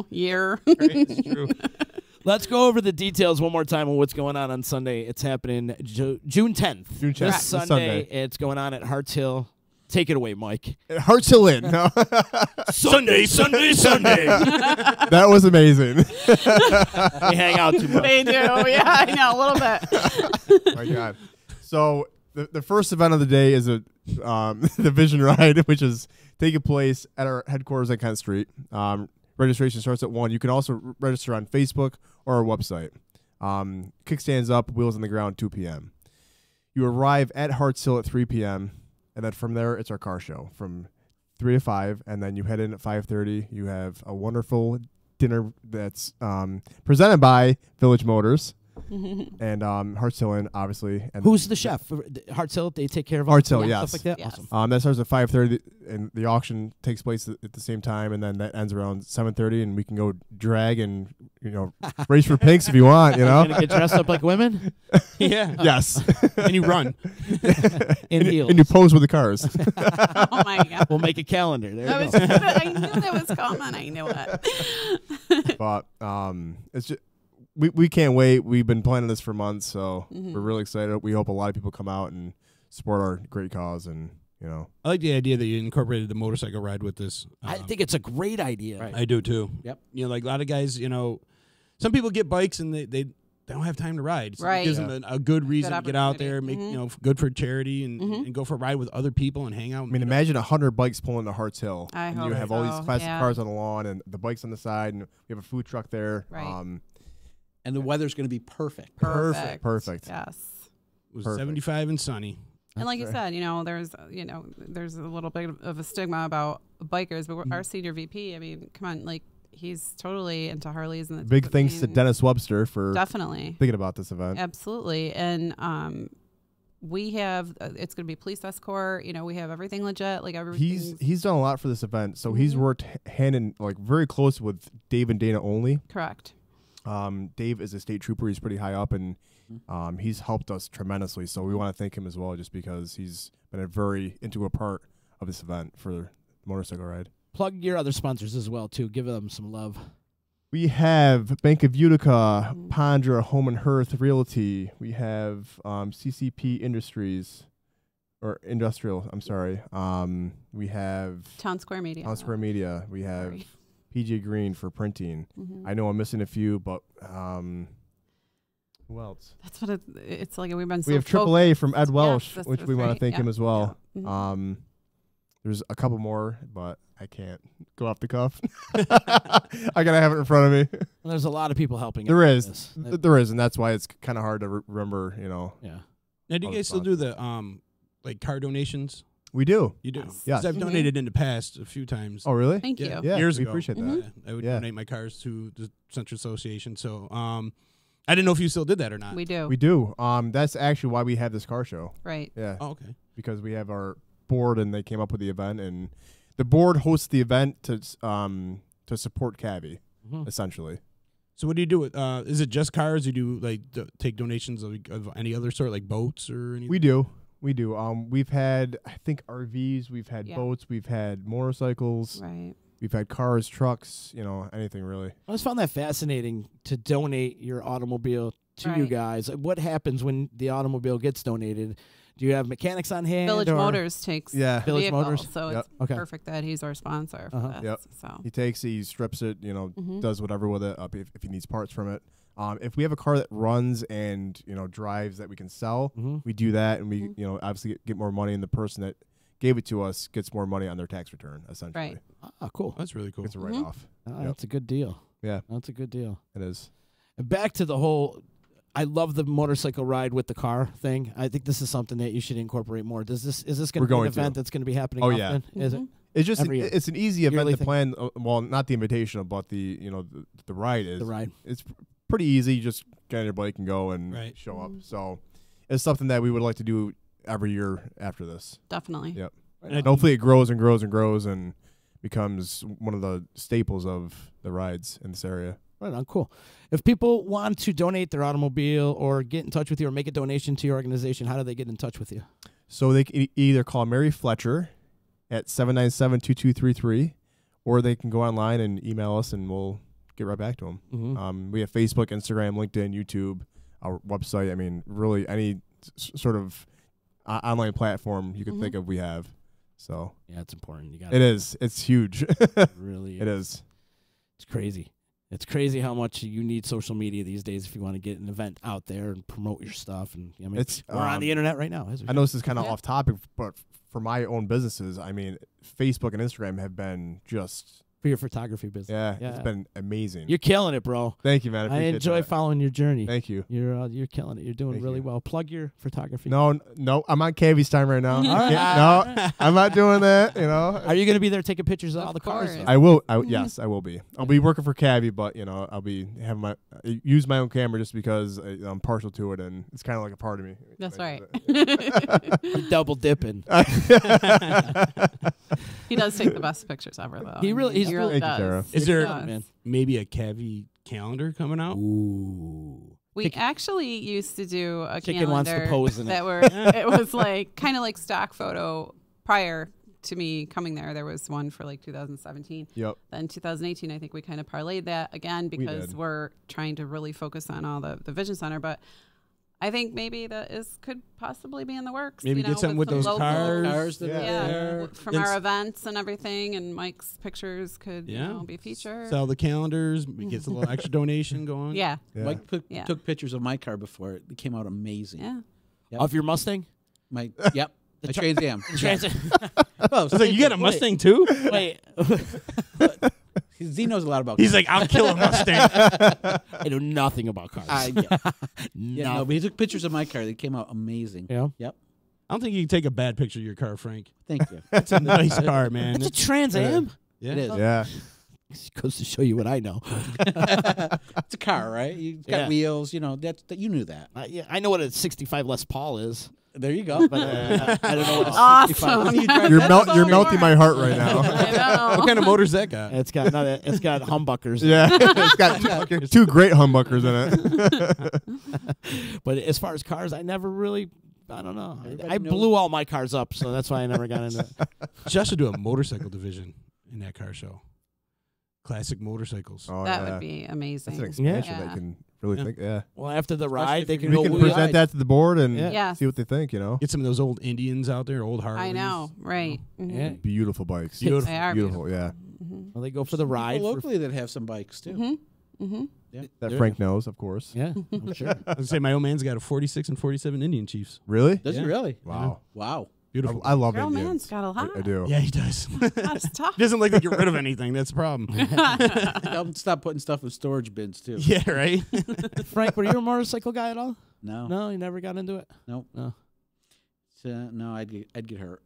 year. it's true. Let's go over the details one more time on what's going on Sunday. It's happening June 10th. June 10th. This This Sunday. Sunday. It's going on at Hearts Hill. Take it away, Mike. Hearts Hill Inn. No. Sunday. That was amazing. We hang out too much. They do. Yeah, I know. A little bit. My God. So the first event of the day is the Vision Ride, which is taking place at our headquarters on Kent Street. Registration starts at 1. You can also register on Facebook or our website. Kickstands up, wheels on the ground, 2 p.m. You arrive at Hearts Hill at 3 p.m., and then from there, it's our car show from 3 to 5, and then you head in at 5:30. You have a wonderful dinner that's presented by Village Motors and Hearts Hill Inn, obviously. And Who's the chef? Hearts Hill, they take care of all Hearts Hill, the yes. stuff like that? Yes. Awesome. That starts at 5:30, and the auction takes place at the same time, and then that ends around 7:30, and we can go drag and race for pinks if you want. Gonna get dressed up like women? Yeah. Yes. And you run. In heels. And you pose with the cars. Oh, my God. We'll make a calendar. There I you was go. I knew that was coming. I knew it. But it's just we can't wait. We've been planning this for months, so we're really excited. We hope a lot of people come out and support our great cause, and I like the idea that you incorporated the motorcycle ride with this. I think it's a great idea. Right. I do too. Yep. Like a lot of guys, some people get bikes and they don't have time to ride. So Right. it gives them a good reason to get out there, make opportunity. good for charity and go for a ride with other people and hang out. I mean, imagine 100 bikes pulling to Hearts Hill, I and hope you have all so, these classic yeah. cars on the lawn, and the bikes on the side, and we have a food truck there. Right. And the weather's going to be perfect. Perfect. Yes. It was Perfect. 75 and sunny. And like you said, there's a little bit of a stigma about bikers, but our senior VP, I mean, come on, like he's totally into Harleys and Big thanks to Dennis Webster for definitely thinking about this event. Absolutely, and we have it's going to be police escort. We have everything legit, like everything. He's done a lot for this event, so he's worked hand in very close with Dave and Dana only. Correct. Dave is a state trooper. He's pretty high up, and he's helped us tremendously. So we want to thank him as well, just because he's been a very integral part of this event for the motorcycle ride. Plug your other sponsors as well, too. Give them some love. We have Bank of Utica, Pondra Home and Hearth Realty. We have CCP Industries, or Industrial, I'm sorry. We have Town Square Media. Town Square Media. We have Sorry. PJ Green for printing. I know I'm missing a few, but who else? That's what it's like. We've been. So We have AAA from Ed Yes, Welsh, that's which we want to right. thank him Yeah. as well. Yeah. Mhm. There's a couple more, but I can't go off the cuff. I gotta have it in front of me. And there's a lot of people helping. There out is, with this. there is, and that's why it's kind of hard to remember. Yeah. Now, do you other guys still sponsors. do the like car donations? We do. You do? Yes. 'Cause I've donated in the past a few times. Oh, really? Thank you. Yeah, years we ago. appreciate that. Yeah, I would donate my cars to the Central Association. So I didn't know if you still did that or not. We do. We do. That's actually why we have this car show. Right. Yeah. Oh, okay. Because we have our board, and they came up with the event, and the board hosts the event to support CABVI, essentially. So what do you do with? Is it just cars? You do like take donations of any other sort, like boats or anything? We do. We've had, I think, RVs. We've had Yeah. boats. We've had motorcycles. Right. We've had cars, trucks. Anything really. I always found that fascinating to donate your automobile to you Right. guys. What happens when the automobile gets donated? Do you have mechanics on hand? Village or- Motors takes Yeah. the Village vehicle, Motors? so Yep. it's Okay. perfect that he's our sponsor for this. Yep. So He strips it. Mhm. Does whatever with it up if he needs parts from it. If we have a car that runs and drives that we can sell, we do that, and we obviously get more money, and the person that gave it to us gets more money on their tax return, essentially. Right. Ah, cool. That's really cool. It's a write off. That's a good deal. Yeah, that's a good deal. It is. And back to the whole, I love the motorcycle ride with the car thing. I think this is something that you should incorporate more. Is this going We're to be an going to. event that's going to be happening Oh, often? yeah. Is it? It's just Every year? it's an easy event Yearly to thing? plan. Well, not the invitational, but the the ride is The ride. It's pretty easy. You just get on your bike and go and Right. show up. So it's something that we would like to do every year after this. Definitely. Yep. Right And on. hopefully it grows and grows and grows and becomes one of the staples of the rides in this area. Right on, cool. If people want to donate their automobile or get in touch with you or make a donation to your organization, how do they get in touch with you? So they can either call Mary Fletcher at 797-2233, or they can go online and email us, and we'll get right back to them. Mhm. We have Facebook, Instagram, LinkedIn, YouTube, our website. I mean, really any sort of online platform you can think of, we have. So Yeah, it's important. You got it is. It's huge. Really It is. It's crazy. It's crazy how much you need social media these days if you want to get an event out there and promote your stuff. And I mean, It's we're on the internet right now. As we I know this is kind of Yeah. off topic, but for my own businesses, I mean, Facebook and Instagram have been just for your photography business. yeah. It's been amazing. You're killing it, bro. Thank you, man. I I appreciate enjoy that. following your journey. Thank you. You're killing it. You're doing Thank really you. well. Plug your photography. No, I'm on CABVI's time right now. All right. No, I'm not doing that. Are you going to be there taking pictures of all the cars? course. though? I will. Yes, I will be. I'll be working for CABVI, but I'll be having use my own camera just because I'm partial to it, and it's kind of like a part of me. That's right. I'm double dipping. He does take the best pictures ever, though. He really- he's really Thank you, Tara. does. Is He there does. maybe a CABVI calendar coming out? Ooh. We actually used to do a Chicken wants to calendar pose in it. that were it was like kind of like stock photo prior to me coming there. There was one for like 2017. Yep. Then 2018, I think we kind of parlayed that again because did. we're trying to really focus on all the Vision Center. But I think maybe that could possibly be in the works. Maybe get something with some those local- cars. that are Yeah, there. from Then our events and everything, and Mike's pictures could be featured. Sell the calendars, gets a little extra donation going. Yeah. Mike Yeah. took pictures of my car before it came out amazing. Yeah. Yep. Of your Mustang? My yep. A Trans Am. Trans- Well, I was like, you got a Mustang too? Wait. Z knows a lot about. He's cars. like, I'll kill a Mustang. I know nothing about cars. Yeah, no, but he took pictures of my car. They came out amazing. Yeah. Yep. I don't think you can take a bad picture of your car, Frank. Thank you. It's a nice car, man. It's a Trans Am? Yeah. It is. Yeah. It goes to show you what I know. It's a car, right? You've got Yeah. wheels. You knew that. Yeah, I know what a 65 Les Paul is. There you go. But I don't know what a Awesome. 65 You're melting my heart right now. I know. What kind of motor's that got? It's got humbuckers. Yeah, it's got two great humbuckers in it. But as far as cars, I never really. I don't know. Everybody I knows. blew all my cars up, so that's why I never got into it. Josh should do a motorcycle division in that car show. Classic motorcycles. Oh, That yeah. would be amazing. That's an expansion Yeah. they can really think. Yeah. Well, after the Especially ride, if they you can We go. can wheel present ride. that to the board and Yeah. Yes. see what they think. Get some of those old Indians out there, old Harleys. I know, right? Mhm. Yeah. Beautiful bikes. Beautiful. They are Beautiful. Yeah. Well, they go for the ride. People for- locally that have some bikes too. Mm-hmm. That There- Frank knows, of course. Yeah, I'm sure. I was gonna say my old man's got a 46 and 47 Indian Chiefs. Really? Does Yeah. he really? Wow. Wow. Beautiful. I love Your Indians. man's got a lot. I do. Yeah, he does. That's tough. He doesn't like to get rid of anything. That's the problem. Stop putting stuff in storage bins too. Yeah, right. Frank, were you a motorcycle guy at all? No. No, you never got into it. Nope. No. No, I'd get hurt.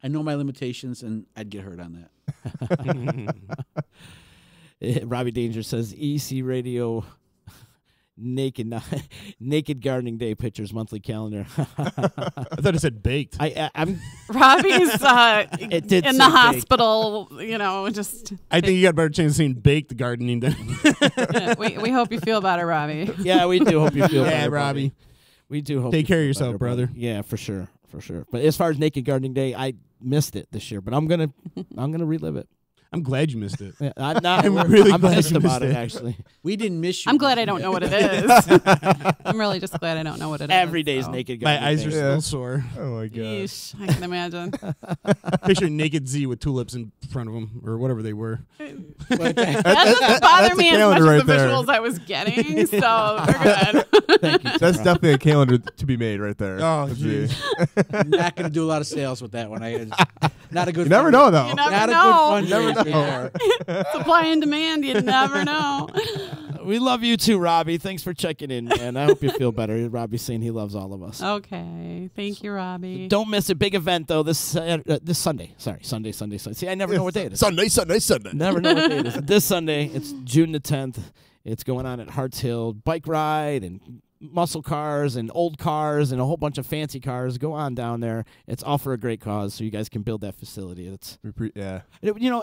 I know my limitations, and I'd get hurt on that. Robbie Danger says EC Radio naked gardening day pictures monthly calendar. I thought it said baked. I'm Robbie's It did in say the baked. hospital. Just. I think you got a better chance of seeing baked gardening than. we hope you feel better, Robbie. Yeah, we do hope you feel better, Yeah, Robbie. buddy. We do hope Take you care of feel yourself, better, brother. buddy. Yeah, for sure. But as far as naked gardening day, I missed it this year, but I'm gonna relive it. I'm glad you missed it. Yeah, I'm really I'm glad pissed you missed about it it. actually. We didn't miss you. I'm glad I don't know what it is. I'm really just glad I don't know what it is. Every day's so. naked My gardening eyes day. are still sore. Oh my god. Yeesh, I can imagine. Picture naked Z with tulips in front of him or whatever they were. That doesn't bother me as much calendar as right the there. visuals I was getting, so we're good. Thank you. That's definitely a calendar to be made right there. Oh, Let's see. I'm not going to do a lot of sales with that one. Not a good. You never know, though. You never Not know. a good fundraiser there. Supply and demand, you never know. We love you too, Robbie. Thanks for checking in, man. I hope you feel better. Robbie's saying he loves all of us. Okay, thank you, Robbie. Don't miss a big event though this Sunday. Sorry, Sunday. See, I never know what day it is. Sunday. Never know what day it is. This Sunday, it's June the 10th. It's going on at Harts Hill. Bike ride and muscle cars and old cars and a whole bunch of fancy cars. Go on down there. It's all for a great cause, so you guys can build that facility. It's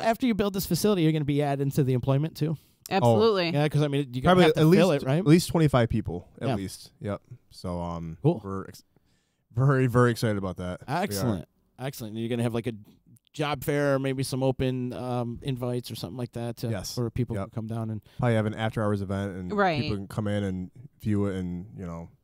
after you build this facility, you're going to be adding to the employment too. Absolutely. Yeah, because I mean, you Probably have to at least fill it, right? At least 25 people. At Yeah. least. Yep. So Cool. we're very very excited about that. Excellent. You're going to have like a job fair or maybe some open invites or something like that for people to come down and Probably have an after hours event and Right. people can come in and view it and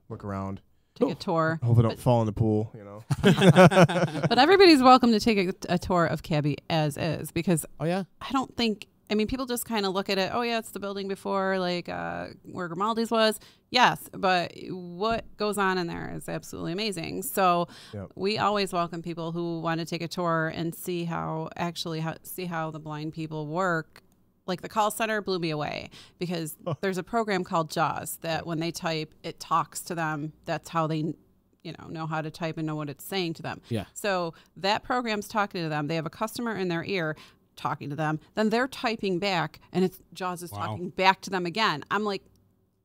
look around. Take a tour. Hopefully don't fall in the pool. But everybody's welcome to take a tour of CABVI as is, because I don't think, people just kind of look at it, oh yeah, it's the building before where Grimaldi's was. Yes, but what goes on in there is absolutely amazing. So we always welcome people who want to take a tour and see how the blind people work. Like the call center blew me away because there's a program called JAWS that when they type, it talks to them. That's how they know how to type and know what it's saying to them. Yeah. So that program's talking to them. They have a customer in their ear talking to them. Then they're typing back, and JAWS is talking back to them again. I'm like,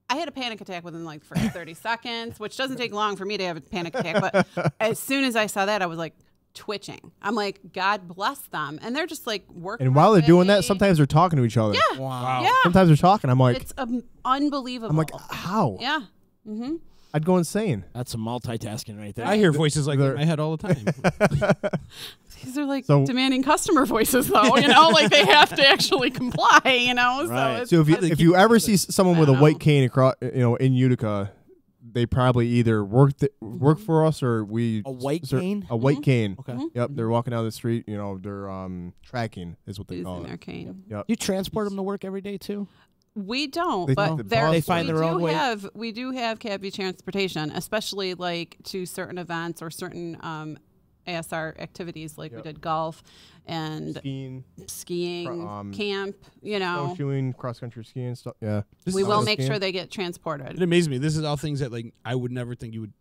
I had a panic attack within the first 30 seconds, which doesn't take long for me to have a panic attack. But as soon as I saw that, I was like twitching. I'm like, God bless them. And they're just working. And while they're doing that, sometimes they're talking to each other. Yeah. Wow. Yeah. Sometimes they're talking. I'm like, it's unbelievable. I'm like, how? Yeah. Mm-hmm. I'd go insane. That's some multitasking right there. I hear voices like that in my head all the time. These are demanding customer voices, though. They have to actually comply. Right. So if you ever see someone with a white cane across, in Utica, they probably either work for us or we a white cane. A white cane. Okay. Yep. They're walking down the street. They're tracking is what they call Using it. their cane. Yep. You transport them to work every day too. We don't, They but take the bus. They find their own way. We do have CABVI transportation, especially to certain events or certain ASR activities. We did golf and skiing, camp. Snowshoeing, cross country skiing stuff. Yeah. We will make sure they get transported. It amazes me. This is all things that I would never think you would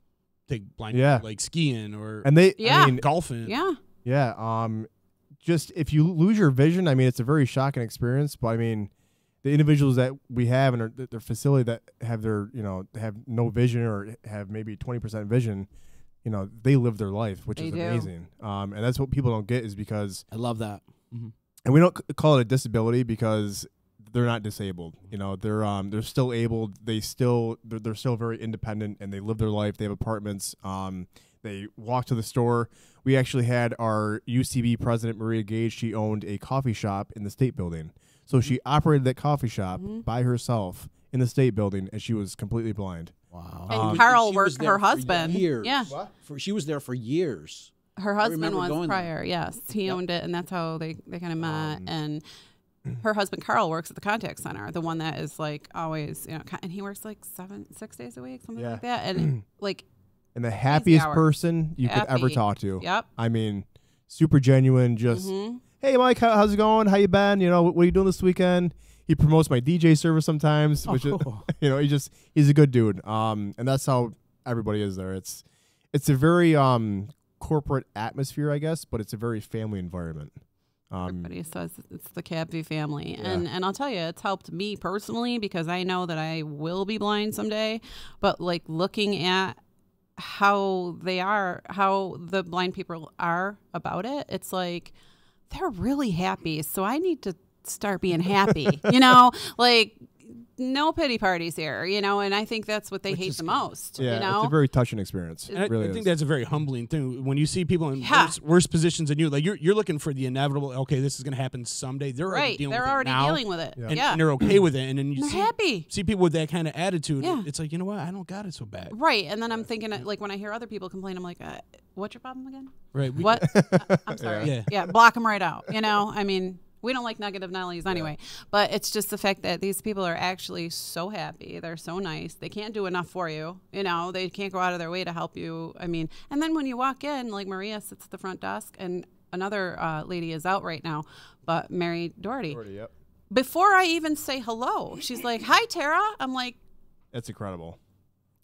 take blind people, skiing or golfing. Yeah. Yeah. Just if you lose your vision, it's a very shocking experience. But the individuals that we have in their facility that have have no vision or have maybe 20% vision, they live their life, which is amazing. And that's what people don't get is because I love that. Mm-hmm. And we don't call it a disability because they're not disabled. They're still able. They're still very independent and they live their life. They have apartments. They walk to the store. We actually had our UCB president, Maria Gage. She owned a coffee shop in the State Building. So she operated that coffee shop by herself in the State Building, and she was completely blind. Wow. And Carl worked, her husband. Years. Yeah. She was there for years. Her husband was going prior. there. Yes. He owned it, and that's how they kind of met. And her husband, Carl, works at the contact center, the one that is always, and he works 6 days a week, something like that. And and the happiest hours. person you could ever Happy. talk to. Yep. Super genuine, just, hey, Mike, how's it going? How you been? What are you doing this weekend? He promotes my DJ service sometimes, which is, he's a good dude. And that's how everybody is there. It's a very corporate atmosphere, I guess, but it's a very family environment. Everybody says it's the CABVI family. Yeah. And I'll tell you, it's helped me personally because I know that I will be blind someday. But like looking at how the blind people are about it, it's like they're really happy. So I need to start being happy, like no pity parties here, and I think that's what they hate the most. Yeah, it's a very touching experience. And I think that's a very humbling thing when you see people in Yeah. worse positions than you. Like you're looking for the inevitable. Okay, this is going to happen someday. They're already Right, dealing they're with already it now, dealing with it. and, Yeah. and they're okay with it. And then you They're see, happy. see people with that kind of attitude. Yeah. It's like, you know what? I don't got it so bad. Right. And then I'm thinking, like, when I hear other people complain, I'm like, what's your problem again? Right. What? I'm sorry. Yeah. Yeah, block them right out. I mean, we don't like negative Nellies anyway. But it's just the fact that these people are actually so happy. They're so nice. They can't do enough for you. They can't go out of their way to help you. I mean, and then when you walk in, like Maria sits at the front desk, and another lady is out right now, but Mary Doherty. Yep. Before I even say hello, she's like, "Hi, Tara." I'm like, That's incredible.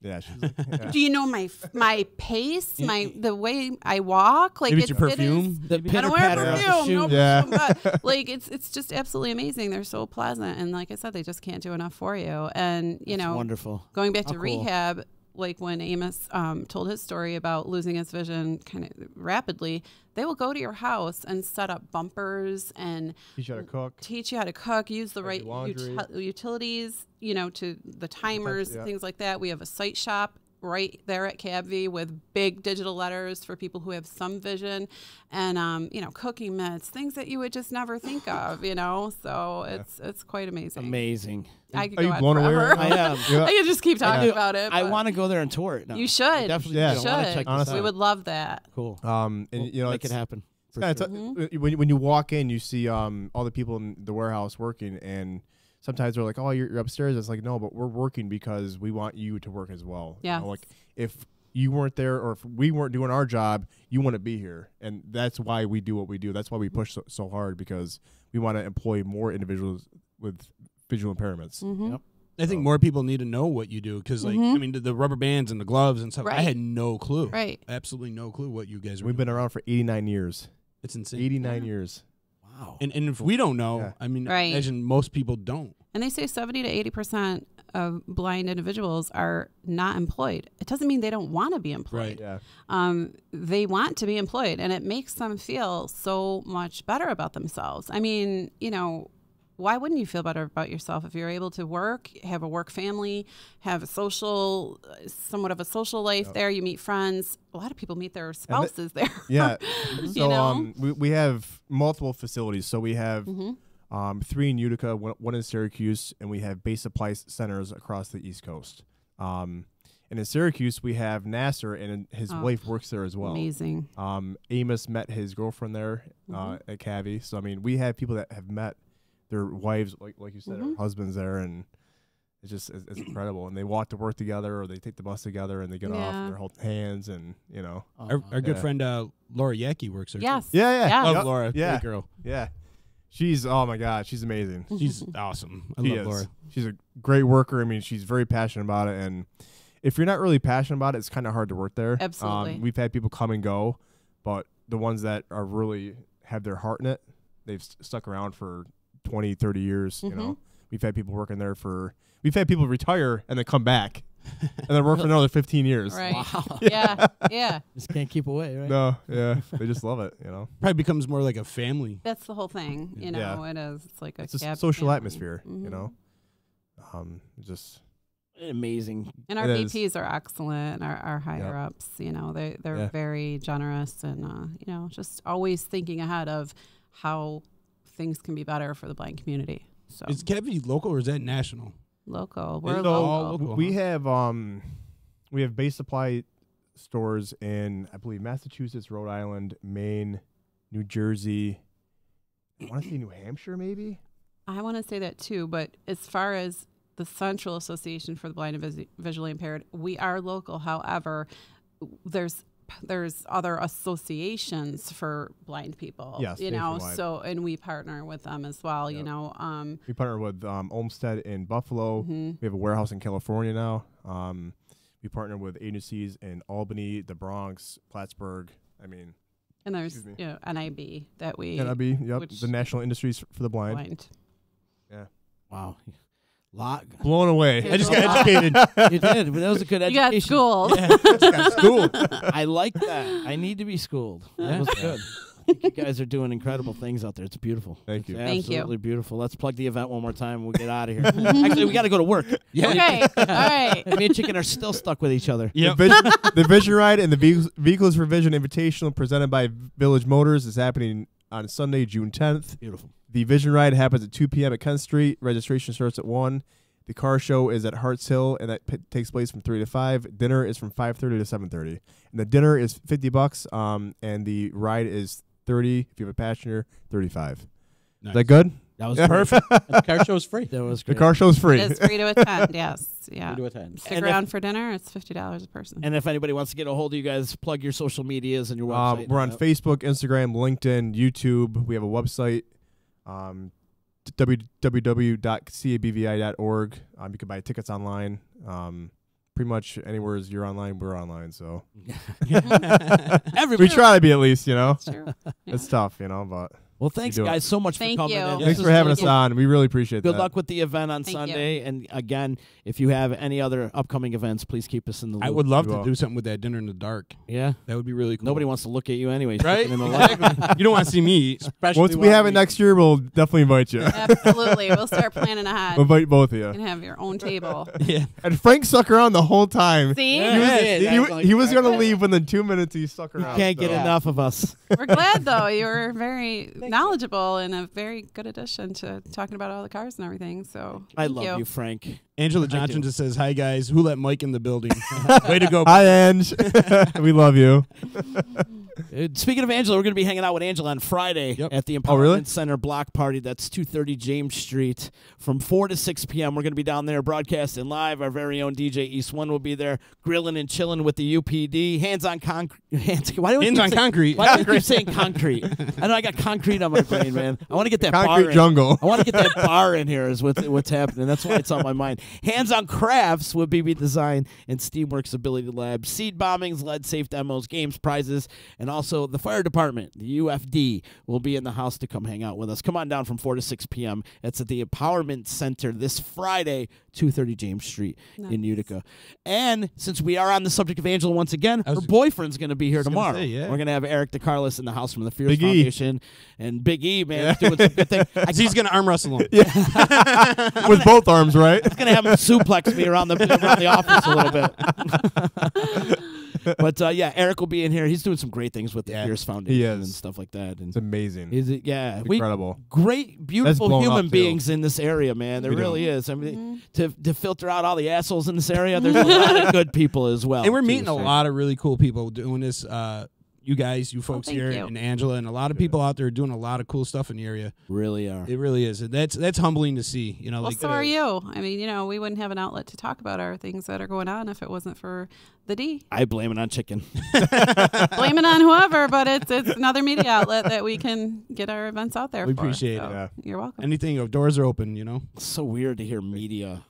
Yeah. She's like, yeah. "Do you know my pace, the way I walk? Like Maybe it's your perfume. The I don't wear pitter-patter of the perfume. shoe. No Yeah. perfume, but like it's just absolutely amazing. They're so pleasant, and like I said, they just can't do enough for you. And That's wonderful. Going back How to cool. rehab, like when Amos told his story about losing his vision kind of rapidly, they will go to your house and set up bumpers and Teach you how to cook. teach you how to cook, use the right laundry. utilities, to the timers, Yeah. things like that. We have a site shop right there at CABVI with big digital letters for people who have some vision, and cooking mitts, things that you would just never think of, So it's quite amazing. Amazing. I could Are go you on blown away forever. right now? I am. Yeah. I could just keep talking about it. I but want to go there and tour it now. You should. I definitely Yeah. do. You I want to should. check this Honestly. We out. would love that. Cool. And Make it happen. It's kinda when you walk in, you see all the people in the warehouse working, and sometimes they're like, "Oh, you're upstairs." It's like, no, but we're working because we want you to work as well. Yes. Like if you weren't there, or if we weren't doing our job, you wouldn't be here, and that's why we do what we do. That's why we push so hard, because we want to employ more individuals with visual impairments. Mm-hmm. Yep. I think more people need to know what you do because, like, I mean, the rubber bands and the gloves and stuff. I Right. had no clue. Right. Absolutely no clue what you guys were. We've been around for 89 years. It's insane. 89 years. Wow. And if we don't know, Yeah. I mean, Right. imagine most people don't. And they say 70 to 80% of blind individuals are not employed. It doesn't mean they don't want to be employed. Right. Yeah. They want to be employed, and it makes them feel so much better about themselves. I mean, why wouldn't you feel better about yourself if you're able to work, have a work family, have a somewhat of a social life there? You meet friends. A lot of people meet their spouses there. Yeah. You So know? we have multiple facilities. So we have Mm-hmm. 3 in Utica, one in Syracuse, and we have base supply centers across the East Coast. And in Syracuse, we have Nasser, and his wife works there as well. Amazing. Amos met his girlfriend there at CABVI. So, I mean, we have people that have met their wives, like you said, or husbands there, and it's incredible. And they walk to work together, or they take the bus together, and they get off, and they're holding hands, and, Our good friend Laura Yacki works there. Yes. Too. Yeah. Yeah. Love Yep. Laura. Yeah. Great girl. Yeah. She's, oh my God, she's amazing. She's awesome. I She love is. Laura. She's a great worker. I mean, she's very passionate about it. And if you're not really passionate about it, it's kind of hard to work there. Absolutely. We've had people come and go, but the ones that are really have their heart in it, they've stuck around for 20, 30 years. You know, we've had people working there we've had people retire and then come back and then work for another 15 years. Right. Wow. Yeah. Yeah. Just can't keep away, right? No, yeah. They just love it, Probably becomes more like a family. That's the whole thing. You know, Yeah. it is. It's like It's a CABVI social family. atmosphere, Mhm. Just Amazing. And our It is. VPs are excellent. Our higher Yep. ups, they're Yeah. very generous, and just always thinking ahead of how things can be better for the blind community. So Is CABVI local or is that national? local, we're it all local. local? we have base supply stores in, I believe, Massachusetts, Rhode Island, Maine, New Jersey. I want to say New Hampshire, maybe. I want to say that too, but as far as the Central Association for the Blind and Visually Impaired, we are local. However, there's other associations for blind people. Yes, nationwide. So and we partner with them as well. You know, We partner with Olmsted in Buffalo. Mhm. We have a warehouse in California now. We partner with agencies in Albany, the Bronx, Plattsburgh. I mean, And there's NIB that we NIB, yep, which- the National Industries for the Blind. Blind. Yeah. Wow. Blown away. I just got educated. You did. But that was a good You education. got schooled. Yeah, I just got schooled. I like that. I need to be schooled. That was good. I think you guys are doing incredible things out there. It's beautiful. Thank you. It's Thank you. absolutely beautiful. Let's plug the event one more time and we'll get out of here. Actually, we got to go to work. Yeah. Okay. All right. Me and Chicken are still stuck with each other. Yep. The Vision Ride and the Vehicles for Vision Invitational presented by Village Motors is happening on Sunday, June 10th. Beautiful. The Vision Ride happens at 2 p.m. at Kent Street. Registration starts at 1. The car show is at Harts Hill, and that takes place from 3 to 5. Dinner is from 5:30 to 7:30. And the dinner is $50, and the ride is $30. If you have a passenger, $35. Nice. Is that good? That was perfect. The car show is free. That was The great. car show is free. It's free to attend. Yes. Yeah. Free to attend. Stick And around for dinner. It's $50 a person. And if anybody wants to get a hold of you guys, plug your social medias and your website. We're on Facebook, Instagram, LinkedIn, YouTube. We have a website, www.cabvi.org. You can buy tickets online. Pretty much anywhere you're online, we're online. So we try to be, at least, you know. That's true. It's tough, you know, but Well, thanks, we do it. guys, so much Thank for coming you. in. Thanks for having us on. We really appreciate Good that. luck with the event on Thank Sunday. And again, if you have any other upcoming events, please keep us in the loop. I would love You to will. do something with that dinner in the dark. Yeah. That would be really cool. Nobody wants to look at you anyway. Right? In the light. Exactly. You don't want to see me eat. Especially Once we while have it next year, we'll definitely invite you. Absolutely. We'll start planning ahead. We'll invite both of You you. can have your own table. Yeah. And Frank stuck around the whole time. See? He was going to leave within 2 minutes. He stuck around. Can't get so. enough of us. We're glad, though. You were very knowledgeable and a very good addition to talking about all the cars and everything. So I thank love you, Frank. Angela Johnson just says, "Hi guys, who let Mike in the building?" Way to go! Hi, Ange. We love you. Speaking of Angela, we're going to be hanging out with Angela on Friday at the Empowerment really? Center block party. That's 230 James Street from 4 to 6 p.m. We're going to be down there broadcasting live. Our very own DJ East One will be there, grilling and chilling with the UPD. Hands on concrete. Hands on concrete. Why do I keep saying concrete? I know I got concrete on my brain, man. I want to get that bar Concrete in. jungle. I want to get that bar in here is what's happening. That's why it's on my mind. Hands on crafts with BB Design and Steamworks Ability Lab. Seed bombings, lead safe demos, games, prizes, and also the fire department, the UFD, will be in the house to come hang out with us. Come on down from 4 to 6 p.m. It's at the Empowerment Center this Friday, 230 James Street in Utica. And since we are on the subject of Angela once again, her boyfriend's going to be here tomorrow. say, We're going to have Eric DeCarlos in the house from the Fierce Big E. Foundation. And Big E, man, he's doing some good things. He's going to arm wrestle him. With both arms, right? He's going to have him suplex me around the office a little bit. But yeah, Eric will be in here. He's doing some great things with the Fierce Foundation and stuff like that. And It's amazing. yeah, It's incredible. Great, beautiful blown human up, too. beings in this area, man. There We do. really is. I mean, to filter out all the assholes in this area, there's a lot of good people as well. And we're too, meeting a so. lot of really cool people doing this. You guys, you folks thank here, you. and Angela, and a lot of people out there doing a lot of cool stuff in the area. Really are. It really is. And that's humbling to see. You know, Well, like so are you. I mean, we wouldn't have an outlet to talk about our things that are going on if it wasn't for the D. I blame it on chicken. Blame it on whoever, but it's another media outlet that we can get our events out there We for. appreciate So it. Yeah. You're welcome. Anything, if doors are open, you know. It's so weird to hear media.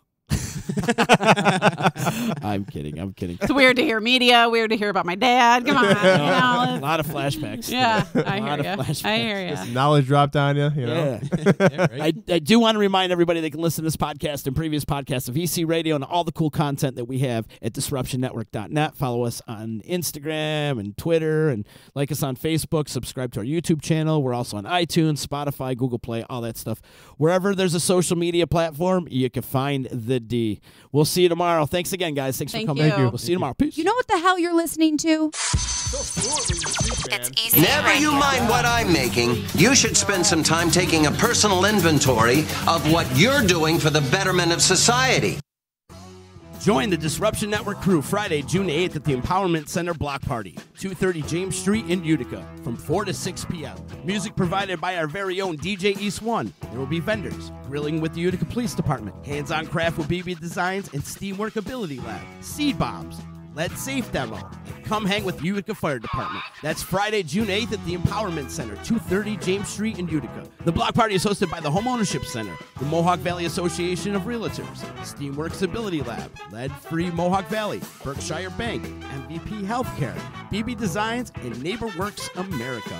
I'm kidding. It's weird to hear media, weird to hear about my dad. Come on. A lot of flashbacks. Yeah, I A lot hear of you. flashbacks. I hear you. Knowledge dropped on you, you know? Yeah. I do want to remind everybody they can listen to this podcast and previous podcasts of EC Radio and all the cool content that we have at disruptionnetwork.net. Follow us on Instagram and Twitter and like us on Facebook. Subscribe to our YouTube channel. We're also on iTunes, Spotify, Google Play, all that stuff. Wherever there's a social media platform, you can find the D. We'll see you tomorrow. Thanks again, guys. Thanks for Thank coming. you. Thank you. We'll see you tomorrow. Peace. You know what the hell you're listening to? It's easy. Never you mind what I'm making. You should spend some time taking a personal inventory of what you're doing for the betterment of society. Join the Disruption Network crew Friday, June 8th at the Empowerment Center block party, 230 James Street in Utica, from 4 to 6 p.m. Music provided by our very own DJ East One. There will be vendors, grilling with the Utica Police Department, hands-on craft with BB Designs and Steamwork Ability Lab, seed bombs, lead safe demo, and come hang with Utica Fire Department. That's Friday, June 8th at the Empowerment Center, 230 James Street in Utica. The block party is hosted by the Home Ownership Center, the Mohawk Valley Association of Realtors, Steamworks Ability Lab, Lead-Free Mohawk Valley, Berkshire Bank, MVP Healthcare, BB Designs, and NeighborWorks America.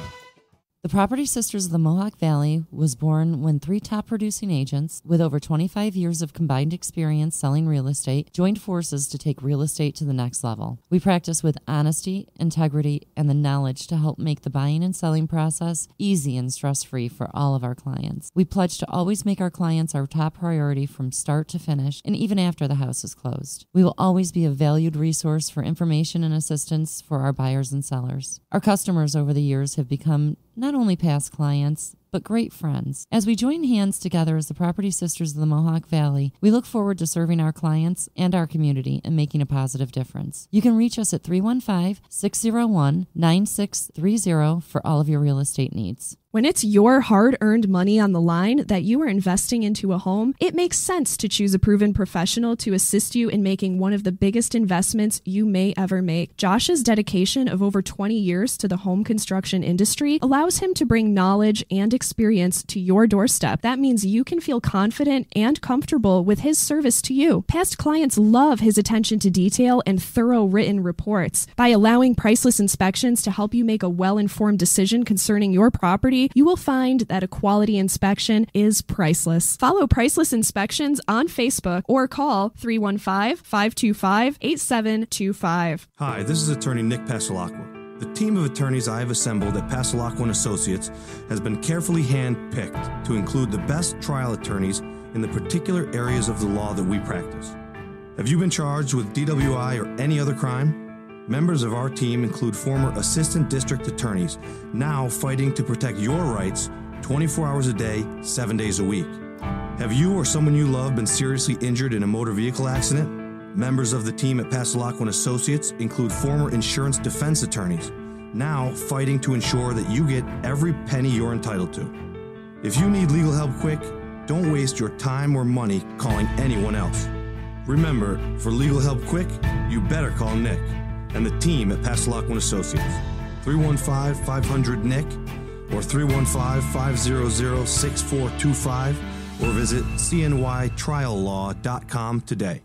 The Property Sisters of the Mohawk Valley was born when 3 top producing agents with over 25 years of combined experience selling real estate joined forces to take real estate to the next level. We practice with honesty, integrity, and the knowledge to help make the buying and selling process easy and stress-free for all of our clients. We pledge to always make our clients our top priority from start to finish and even after the house is closed. We will always be a valued resource for information and assistance for our buyers and sellers. Our customers over the years have become not only past clients, but great friends. As we join hands together as the Property Sisters of the Mohawk Valley, we look forward to serving our clients and our community and making a positive difference. You can reach us at 315-601-9630 for all of your real estate needs. When it's your hard-earned money on the line that you are investing into a home, it makes sense to choose a proven professional to assist you in making one of the biggest investments you may ever make. Josh's dedication of over 20 years to the home construction industry allows him to bring knowledge and experience to your doorstep. That means you can feel confident and comfortable with his service to you. Past clients love his attention to detail and thorough written reports. By allowing Priceless Inspections to help you make a well-informed decision concerning your property, you will find that a quality inspection is priceless. Follow Priceless Inspections on Facebook or call 315-525-8725. Hi, this is attorney Nick Pasalacqua. The team of attorneys I have assembled at Pasalacqua & Associates has been carefully hand-picked to include the best trial attorneys in the particular areas of the law that we practice. Have you been charged with DWI or any other crime? Members of our team include former assistant district attorneys, now fighting to protect your rights 24 hours a day, 7 days a week. Have you or someone you love been seriously injured in a motor vehicle accident? Members of the team at Pasalacqua & Associates include former insurance defense attorneys, now fighting to ensure that you get every penny you're entitled to. If you need legal help quick, don't waste your time or money calling anyone else. Remember, for legal help quick, you better call Nick and the team at Pasalacqua & Associates. 315-500-NICK or 315-500-6425 or visit cnytriallaw.com today.